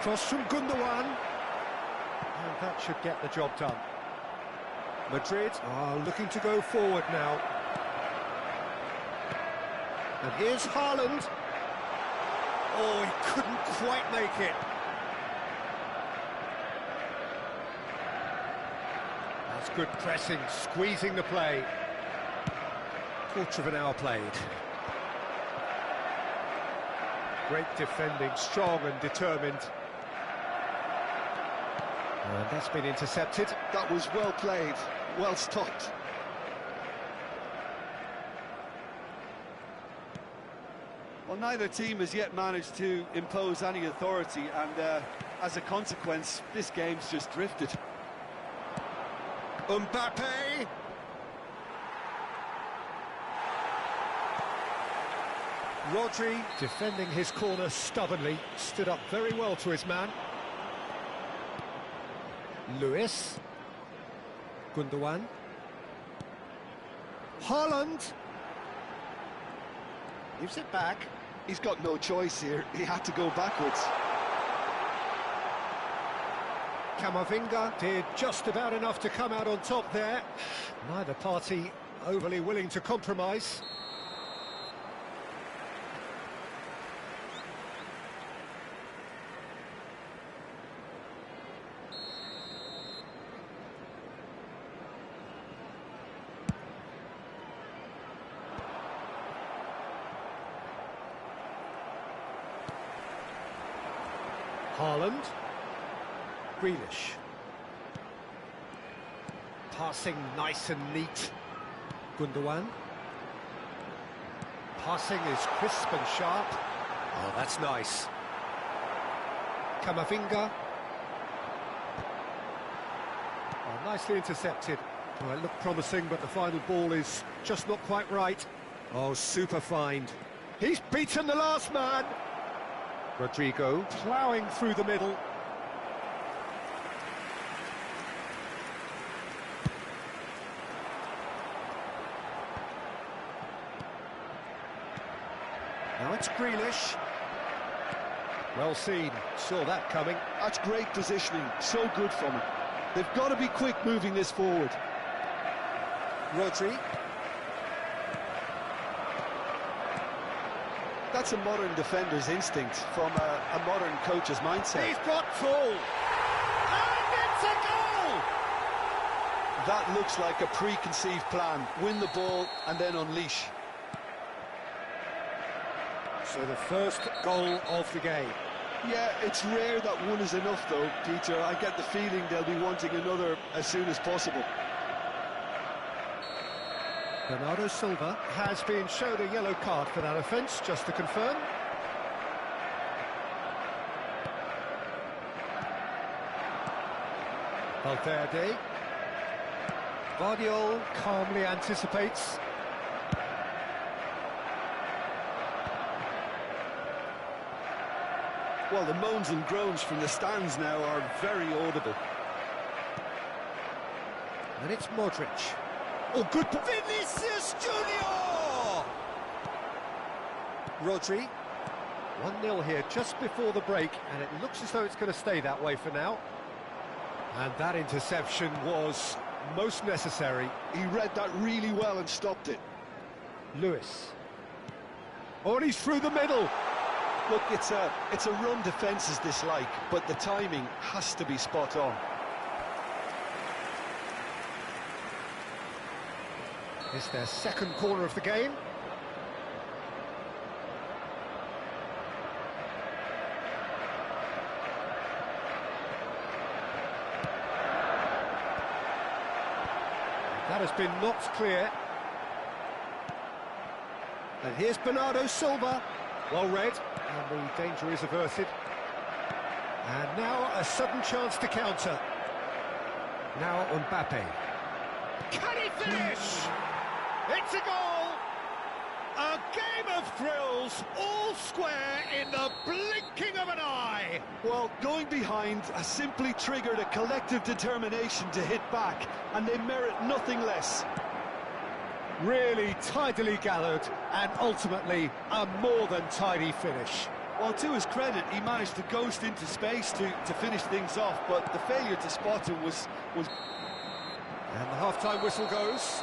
Cross from Gundogan. And that should get the job done. Madrid are looking to go forward now. And here's Haaland. Oh, he couldn't quite make it. That's good pressing, squeezing the play. Quarter of an hour played. Great defending, strong and determined. And that's been intercepted. That was well played, well stopped. Well, neither team has yet managed to impose any authority, and as a consequence, this game's just drifted. Mbappe! Rodri, defending his corner stubbornly, stood up very well to his man. Lewis. Gundogan. Haaland. Gives it back. He's got no choice here. He had to go backwards. Camavinga did just about enough to come out on top there. Neither party overly willing to compromise. Haaland. Grealish. Passing nice and neat. Gundogan. Passing is crisp and sharp. Oh, that's nice. Camavinga. Oh, nicely intercepted. Well, it looked promising, but the final ball is just not quite right. Oh, super find. He's beaten the last man. Rodrigo ploughing through the middle. Now it's Grealish. Well seen, saw that coming. That's great positioning, so good from him. They've got to be quick moving this forward. Rodri. That's a modern defender's instinct from a modern coach's mindset. He's got full. And it's a goal! That looks like a preconceived plan. Win the ball and then unleash. So the first goal of the game. Yeah, it's rare that one is enough though, Peter. I get the feeling they'll be wanting another as soon as possible. Bernardo Silva has been shown a yellow card for that offence, just to confirm. Valverde. Guardiola calmly anticipates. Well, the moans and groans from the stands now are very audible. And it's Modric. Oh, good. Vinicius Junior! Rodri. 1-0 here just before the break, and it looks as though it's going to stay that way for now. And that interception was most necessary. He read that really well and stopped it. Lewis. Oh, and he's through the middle. Look, it's a run defences dislike, but the timing has to be spot on. It's their second corner of the game. That has been knocked clear. And here's Bernardo Silva. Well read, and the danger is averted. And now a sudden chance to counter. Now Mbappe. Can he finish? It's a goal! A game of thrills, all square in the blinking of an eye! Well, going behind has simply triggered a collective determination to hit back, and they merit nothing less. Really tidily gathered, and ultimately a more than tidy finish. Well, to his credit, he managed to ghost into space to finish things off, but the failure to spot him was... And the half-time whistle goes.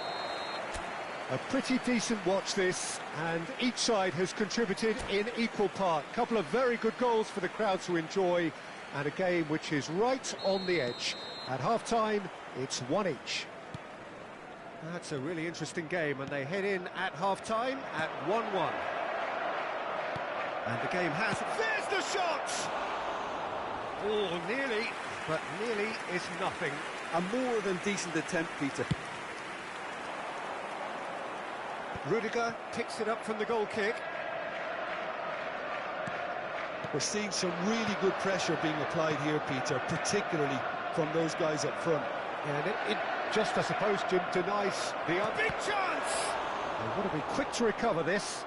A pretty decent watch this, and each side has contributed in equal part. A couple of very good goals for the crowd to enjoy, and a game which is right on the edge. At half-time, it's 1 each. That's a really interesting game, and they head in at half-time at 1-1. And the game has... There's the shot! Oh, nearly, but nearly is nothing. A more than decent attempt, Peter. Rudiger picks it up from the goal kick. We're seeing some really good pressure being applied here, Peter, particularly from those guys up front. Yeah, and it just, I suppose, Jim, denies the big chance! They want to be quick to recover this.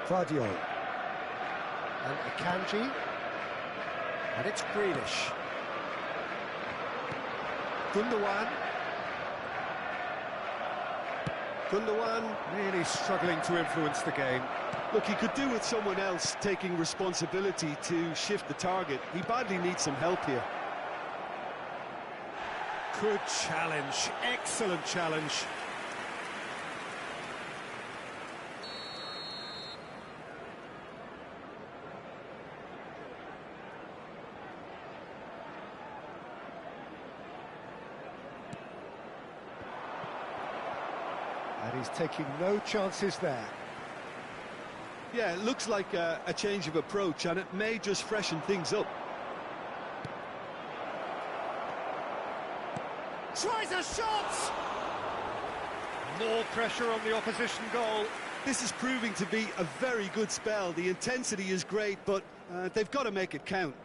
Guardiola. And Akanji. And it's Grealish. Gundogan. Gundogan really struggling to influence the game. Look, he could do with someone else taking responsibility to shift the target. He badly needs some help here. Good challenge, excellent challenge. And he's taking no chances there. Yeah, it looks like a change of approach, and it may just freshen things up. Tries a shot! More pressure on the opposition goal. This is proving to be a very good spell. The intensity is great, but they've got to make it count.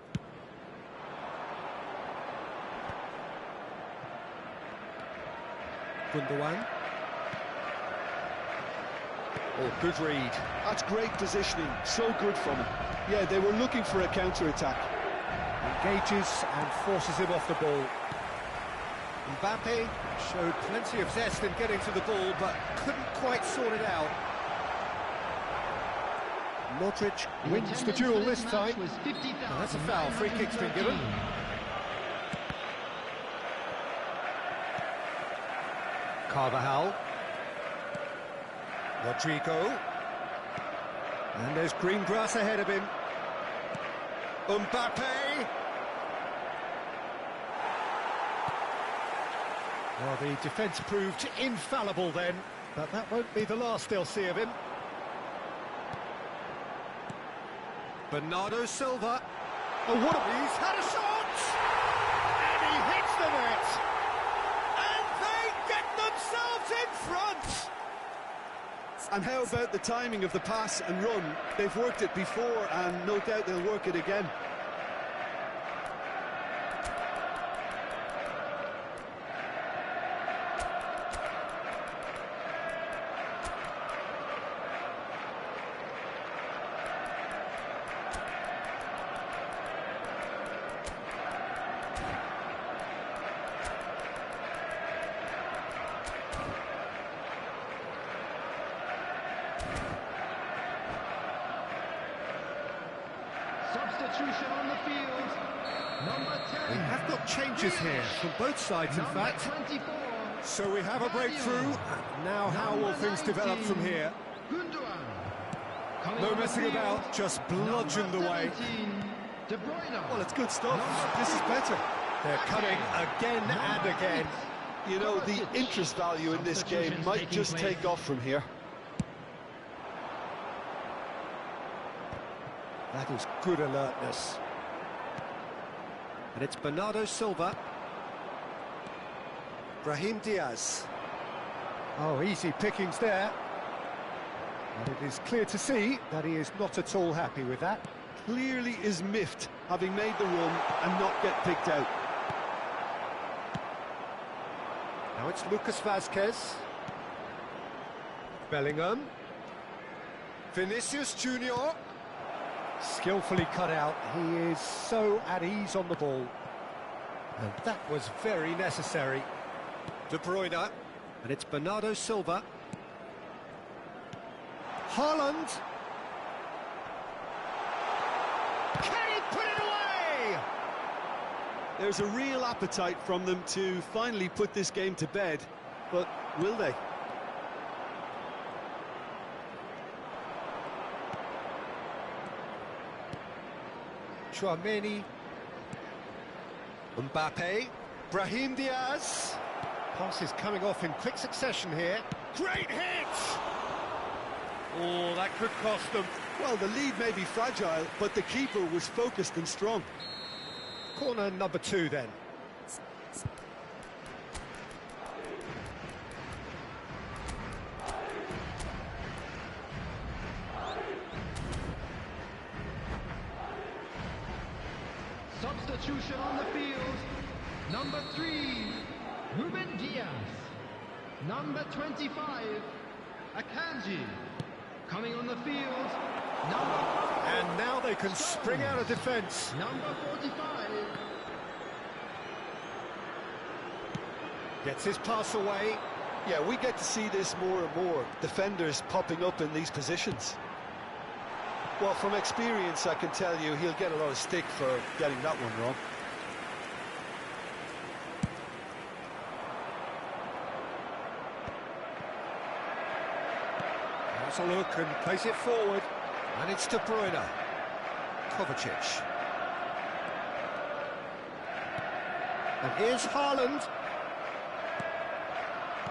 Gundogan. Oh, good read. That's great positioning, so good from him. Yeah, they were looking for a counter-attack. Engages and forces him off the ball. Mbappe showed plenty of zest in getting to the ball, but couldn't quite sort it out. Modric wins the duel this time. Now that's a foul, free kick's been given. Carvajal. Rodrigo. And there's green grass ahead of him. Mbappe. Well, the defence proved infallible then, but that won't be the last they'll see of him. Bernardo Silva. Oh, what a... He's had a shot! And he hits the net! And they get themselves in front! And how about the timing of the pass and run? They've worked it before, and no doubt they'll work it again. Substitution on the field. Number 10. We have got changes here from both sides, in Number fact. 24. So we have a breakthrough. Now how will things develop from here? Gundogan. No messing about, just bludgeoned away. De Bruyne. Well, it's good stuff. This is better. They're coming again and again. You know, the interest value in this game might just take off from here. That is good alertness. And it's Bernardo Silva. Brahim Diaz. Oh, easy pickings there. And it is clear to see that he is not at all happy with that. Clearly is miffed, having made the run and not get picked out. Now it's Lucas Vazquez. Bellingham. Vinicius Junior. Skillfully cut out. He is so at ease on the ball. And that was very necessary. De Bruyne. And it's Bernardo Silva. Haaland. Can he put it away? There's a real appetite from them to finally put this game to bed, but will they? Chouameni. Mbappe. Brahim Diaz. Passes coming off in quick succession here. Great hit! Oh, that could cost them. Well, the lead may be fragile, but the keeper was focused and strong. Corner number 2 then. Substitution on the field. Number 3, Ruben Diaz. Number 25, Akanji. Coming on the field, number 5. And now they can spring out of defence. Number 45. Gets his pass away. Yeah, we get to see this more and more. Defenders popping up in these positions. Well, from experience, I can tell you he'll get a lot of stick for getting that one wrong. Has a look and plays it forward. And it's De Bruyne. Kovacic. And here's Haaland.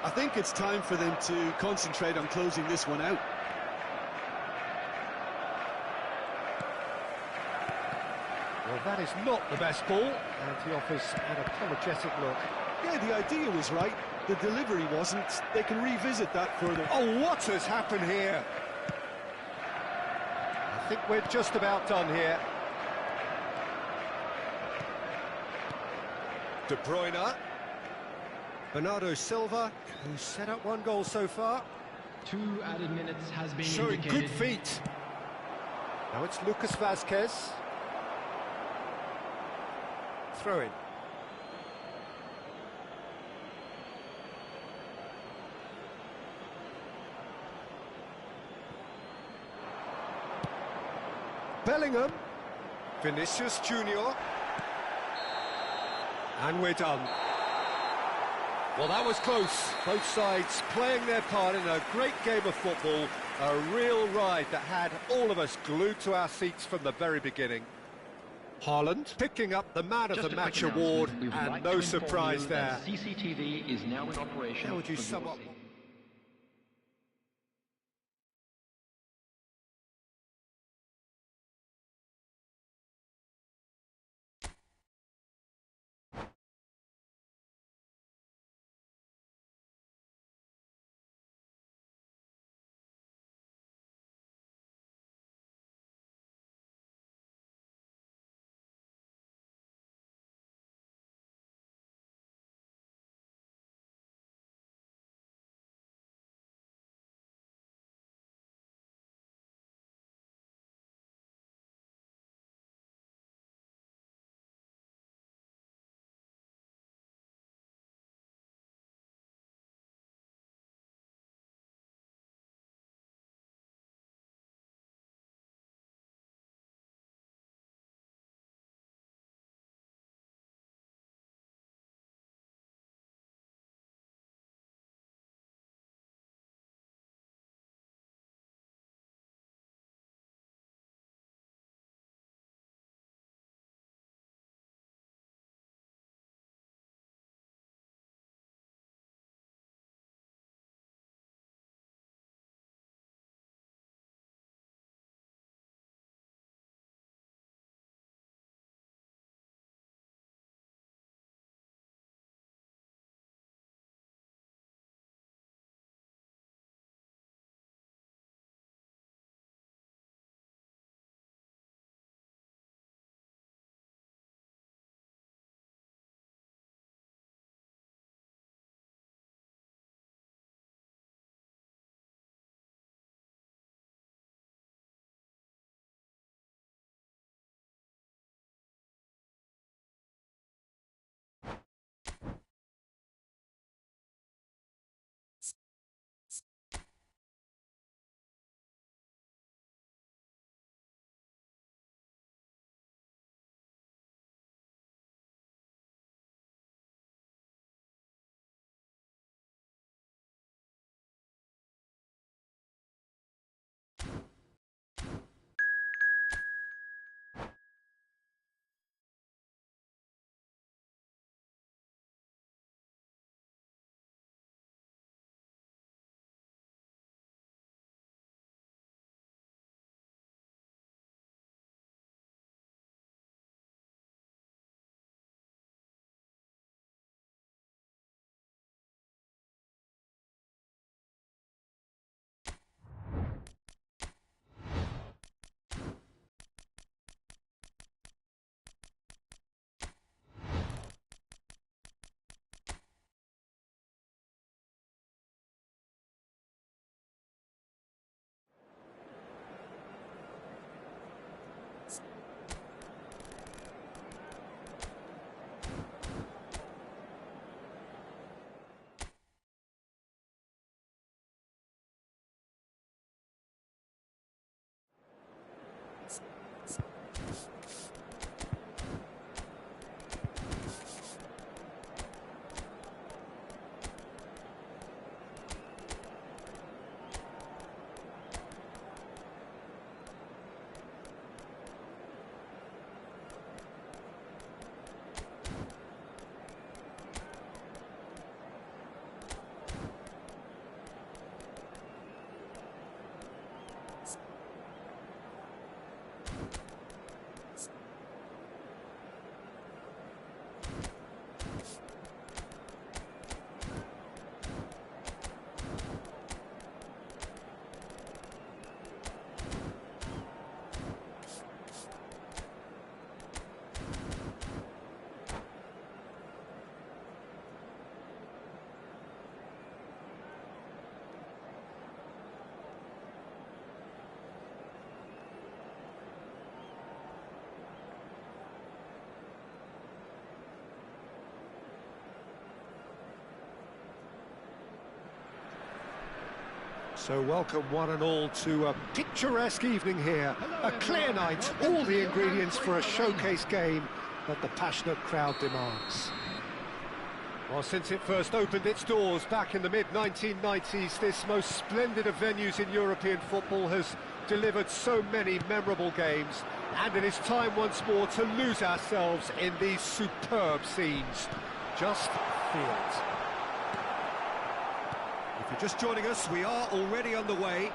I think it's time for them to concentrate on closing this one out. Well, that is not the best ball. And he offers an apologetic look. Yeah, the idea was right. The delivery wasn't. They can revisit that further. Oh, what has happened here? I think we're just about done here. De Bruyne. Bernardo Silva, who's set up 1 goal so far. 2 added minutes has been Showing indicated. good feet. Now it's Lucas Vazquez. Throw in. Bellingham. Vinicius Junior. And we're done. Well, that was close. Both sides playing their part in a great game of football. A real ride that had all of us glued to our seats from the very beginning. Haaland picking up the Man of the Match award, and no surprise there. CCTV is now in operation. How would you for sum your up? safety. So welcome one and all to a picturesque evening here. A clear night, all the ingredients for a showcase game that the passionate crowd demands. Well, since it first opened its doors back in the mid-1990s, this most splendid of venues in European football has delivered so many memorable games, and it is time once more to lose ourselves in these superb scenes. Just feel it. If you're just joining us, we are already underway.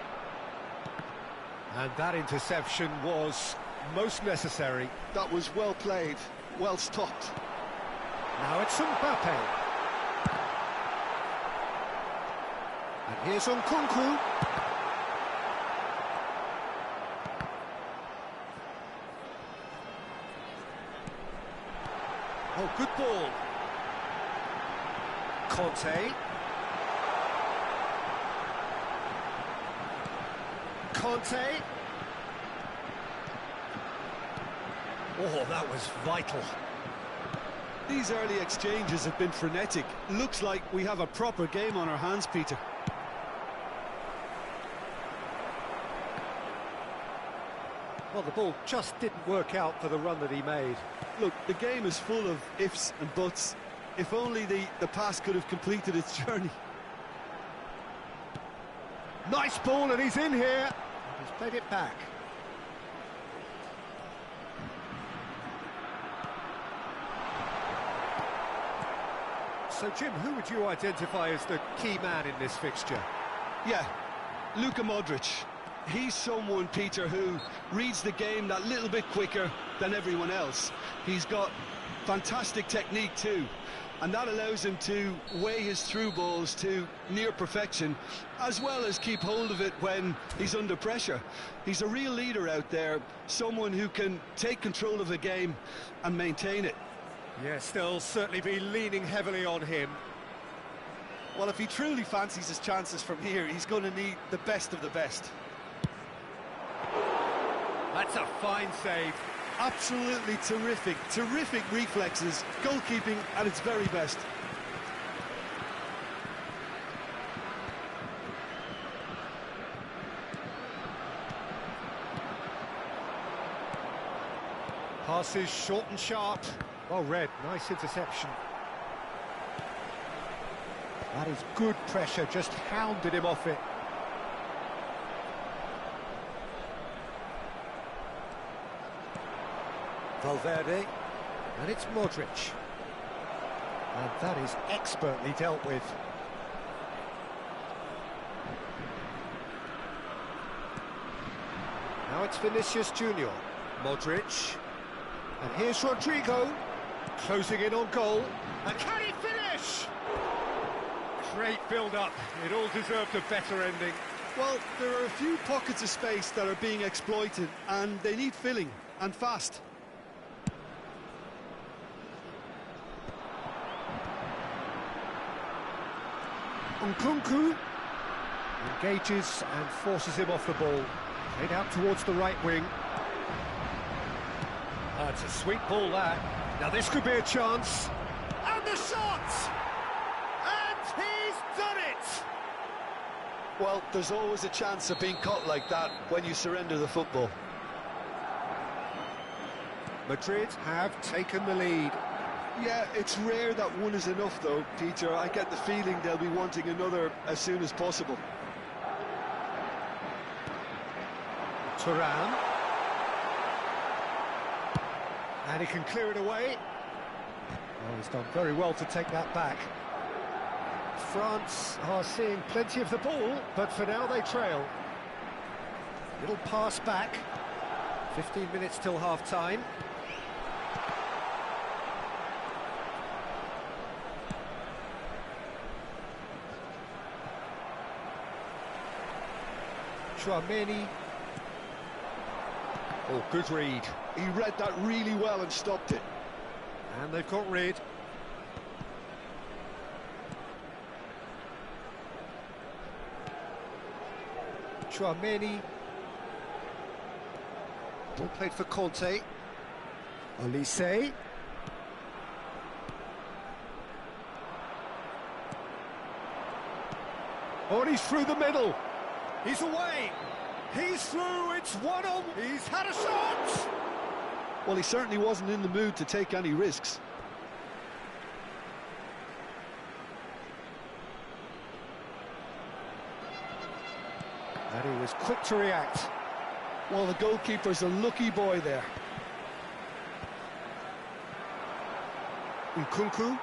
And that interception was most necessary. That was well played, well stopped. Now it's Mbappe. And here's Nkunku. Oh, good ball. Conte. Conte. Oh, that was vital. These early exchanges have been frenetic. Looks like we have a proper game on our hands, Peter. Well, the ball just didn't work out for the run that he made. Look, the game is full of ifs and buts. If only the pass could have completed its journey. Nice ball, and he's in here. He's played it back. So, Jim, who would you identify as the key man in this fixture? Yeah, Luka Modric. He's someone, Peter, who reads the game that little bit quicker than everyone else. He's got fantastic technique too, and that allows him to weigh his through balls to near perfection, as well as keep hold of it when he's under pressure. He's a real leader out there, someone who can take control of the game and maintain it. Yes, they'll certainly be leaning heavily on him. Well, if he truly fancies his chances from here, he's going to need the best of the best. That's a fine save. Absolutely terrific, terrific reflexes, goalkeeping at its very best. Passes short and sharp. Well read, nice interception. That is good pressure, just hounded him off it. Valverde, and it's Modric. And that is expertly dealt with. Now it's Vinicius Junior. Modric. And here's Rodrigo, closing in on goal. And can he finish? Great build-up. It all deserved a better ending. Well, there are a few pockets of space that are being exploited, and they need filling, and fast. Nkunku engages and forces him off the ball. Played out towards the right wing. Oh, it's a sweet ball, that. Now this could be a chance. And the shot! And he's done it! Well, there's always a chance of being caught like that when you surrender the football. Madrid have taken the lead. Yeah, it's rare that one is enough, though, Peter. I get the feeling they'll be wanting another as soon as possible. Thuram. And he can clear it away. Oh, he's done very well to take that back. France are seeing plenty of the ball, but for now they trail. Little pass back. 15 minutes till half-time. Chouameni. Oh, good read. He read that really well and stopped it. And they've got rid. Chouameni. Ball played for Conte. Olise. Oh, and he's through the middle. He's away. He's through. It's 1-on. He's had a shot. Well, he certainly wasn't in the mood to take any risks. And he was quick to react. Well, the goalkeeper's a lucky boy there. Nkunku.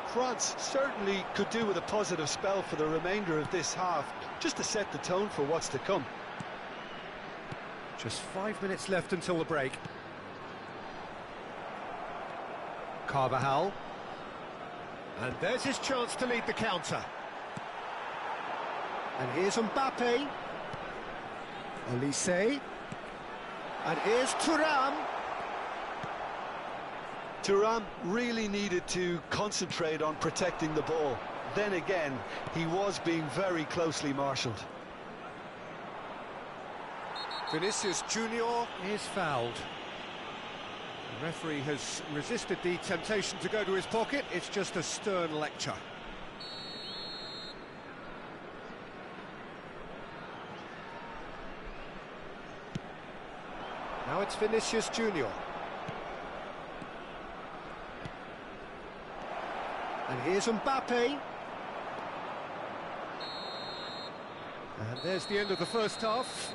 France certainly could do with a positive spell for the remainder of this half, just to set the tone for what's to come. Just 5 minutes left until the break. Carvajal. And there's his chance to lead the counter. And here's Mbappe. Olise. And here's Thuram. Thuram really needed to concentrate on protecting the ball. Then again, he was being very closely marshalled. Vinicius Junior is fouled. The referee has resisted the temptation to go to his pocket. It's just a stern lecture. Now it's Vinicius Junior. And here's Mbappe. And there's the end of the first half.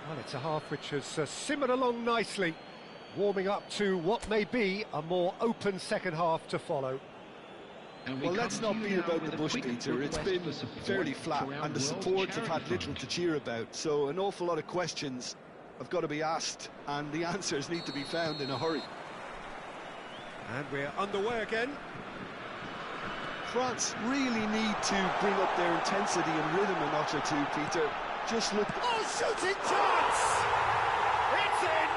Well, it's a half which has simmered along nicely, warming up to what may be a more open second half to follow. Well, let's not beat about the bush, Peter. It's been fairly flat, and the support have had little to cheer about, so an awful lot of questions have got to be asked, and the answers need to be found in a hurry. And we're underway again. France really need to bring up their intensity and rhythm a notch or two, Peter. Just look... Oh, shooting chance! It's in!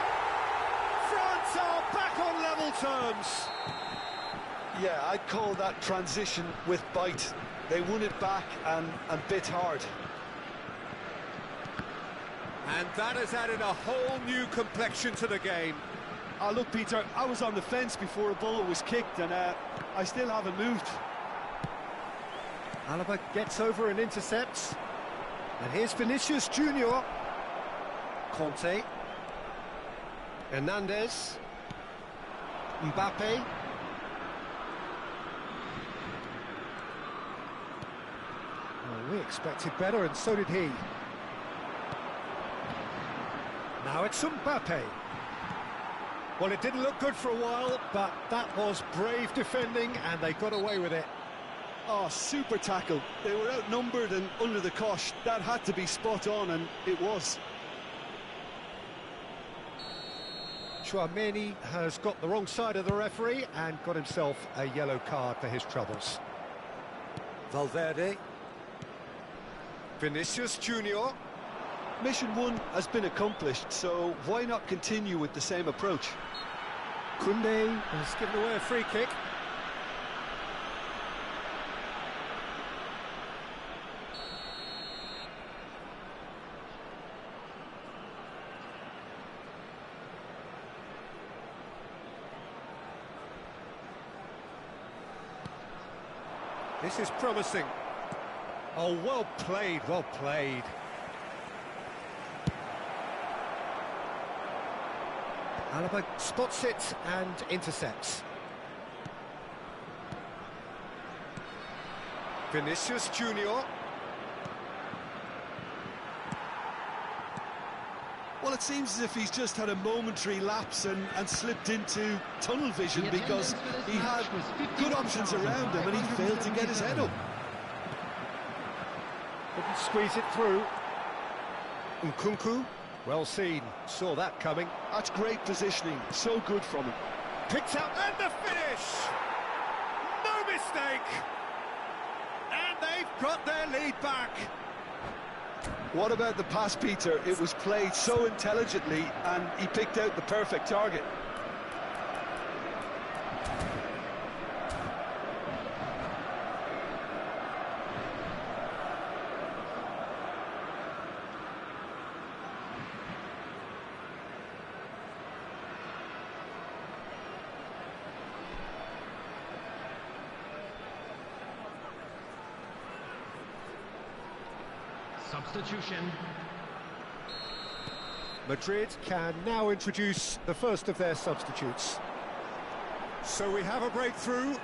France are back on level terms. Yeah, I'd call that transition with bite. They won it back and bit hard. And that has added a whole new complexion to the game. Oh, look, Peter, I was on the fence before a ball was kicked, and I still haven't moved. Alaba gets over and intercepts. And here's Vinicius Junior. Conte. Hernandez. Mbappe. Well, we expected better, and so did he. Now it's Mbappe. Well, it didn't look good for a while, but that was brave defending, and they got away with it. Oh, super tackle. They were outnumbered and under the cosh. That had to be spot on, and it was. Chouameni has got the wrong side of the referee and got himself a yellow card for his troubles. Valverde. Vinicius Junior. Mission 1 has been accomplished, so why not continue with the same approach? Koundé has given away a free kick. This is promising. Oh, well played, well played. Alaba spots it and intercepts. Vinicius Junior. Well, it seems as if he's just had a momentary lapse and slipped into tunnel vision, because he had good options around him and he failed to get his head up. Couldn't squeeze it through. Nkunku, well seen, saw that coming. That's great positioning, so good from him. Picked out, and the finish! No mistake! And they've got their lead back. What about the pass, Peter? It was played so intelligently, and he picked out the perfect target. Substitution. Madrid can now introduce the first of their substitutes. So we have a breakthrough.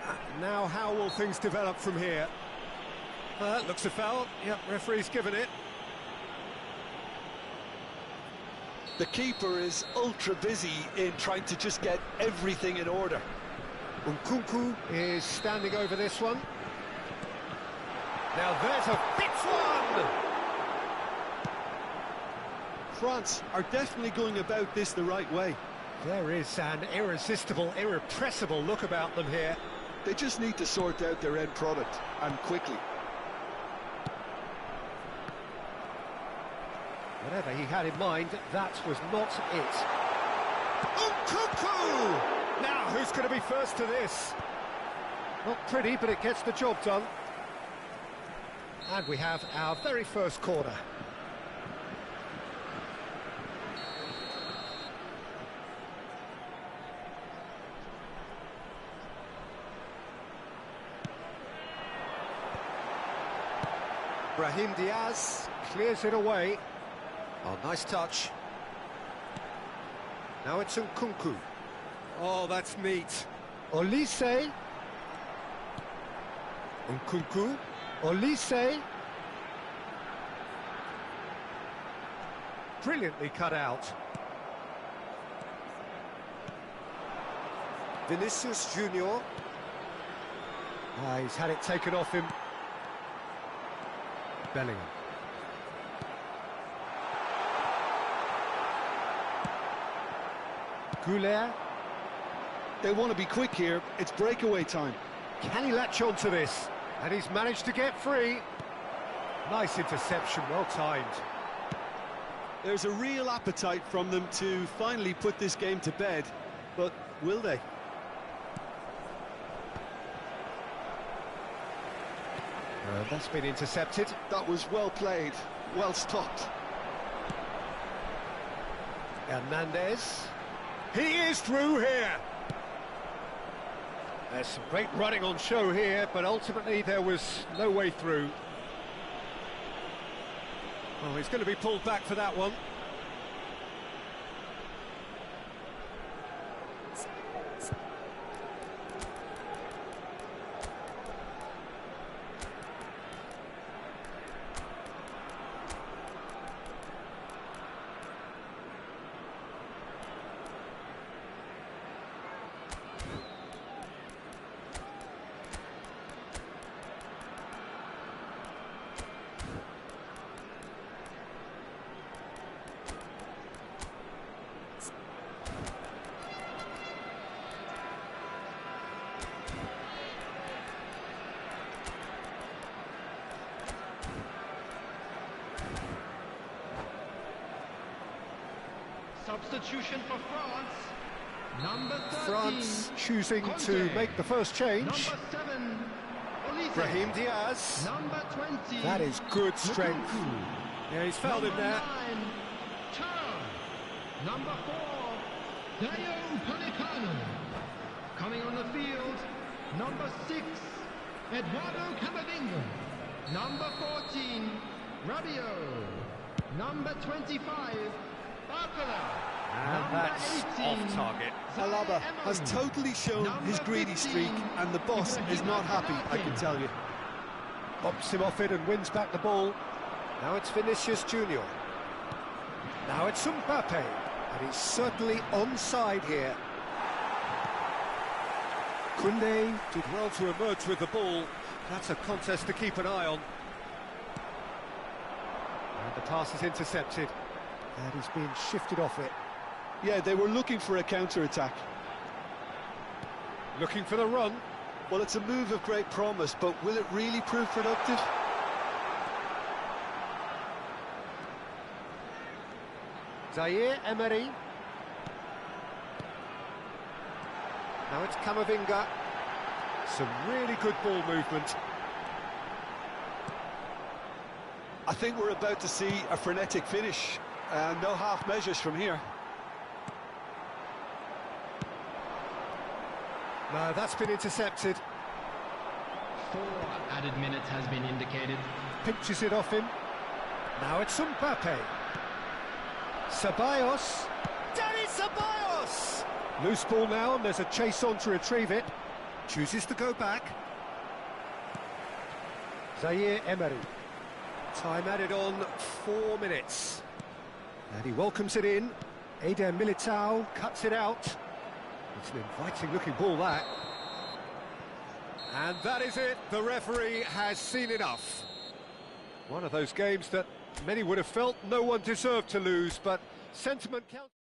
Now how will things develop from here? Looks a foul. Yep, referee's given it. The keeper is ultra busy in trying to just get everything in order. Nkunku is standing over this one. Now there's a big one! France are definitely going about this the right way. There is an irresistible, irrepressible look about them here. They just need to sort out their end product, and quickly. Whatever he had in mind, that was not it. Nkunku! Now, who's going to be first to this? Not pretty, but it gets the job done. And we have our very first corner. Brahim Diaz clears it away. Oh, nice touch. Now it's Nkunku. Oh, that's neat. Olise. Nkunku. Olise. Brilliantly cut out. Vinicius Junior. He's had it taken off him. Bellingham. Goulet. They want to be quick here. It's breakaway time. Can he latch on to this? And he's managed to get free. Nice interception, well timed. There's a real appetite from them to finally put this game to bed, but will they? That's been intercepted. That was well played, well stopped. Hernandez. He is through here. There's some great running on show here, but ultimately there was no way through. Oh, he's going to be pulled back for that one. Substitution for France. Number 13. France choosing to make the first change. Number 7. Olise. Brahim Diaz. Number 20. That is good strength. Yeah, he's fouled him there. 9. Chara. Number 4. Dayo Upamecano. Coming on the field. Number 6. Eduardo Camavinga. Number 14. Rabiot. Number 25. And that's off target. Alaba has totally shown his greedy streak, and the boss is not happy, I can tell you. Bumps him off it and wins back the ball. Now it's Vinicius Junior. Now it's Mbappe, and he's certainly onside here. Koundé did well to emerge with the ball. That's a contest to keep an eye on. And the pass is intercepted. And he's been shifted off it. Yeah, they were looking for a counter-attack. Looking for the run. Well, it's a move of great promise, but will it really prove productive? Zaire Emery. Now it's Camavinga. Some really good ball movement. I think we're about to see a frenetic finish. No half measures from here. No, that's been intercepted. 4 added minutes has been indicated. Pinches it off him. Now it's Mbappe. Ceballos. Danny Ceballos! Loose ball now, and there's a chase on to retrieve it. Chooses to go back. Zaire Emery. Time added on 4 minutes. And he welcomes it in. Eder Militao cuts it out. It's an inviting-looking ball, that. And that is it. The referee has seen enough. One of those games that many would have felt no one deserved to lose, but sentiment counts.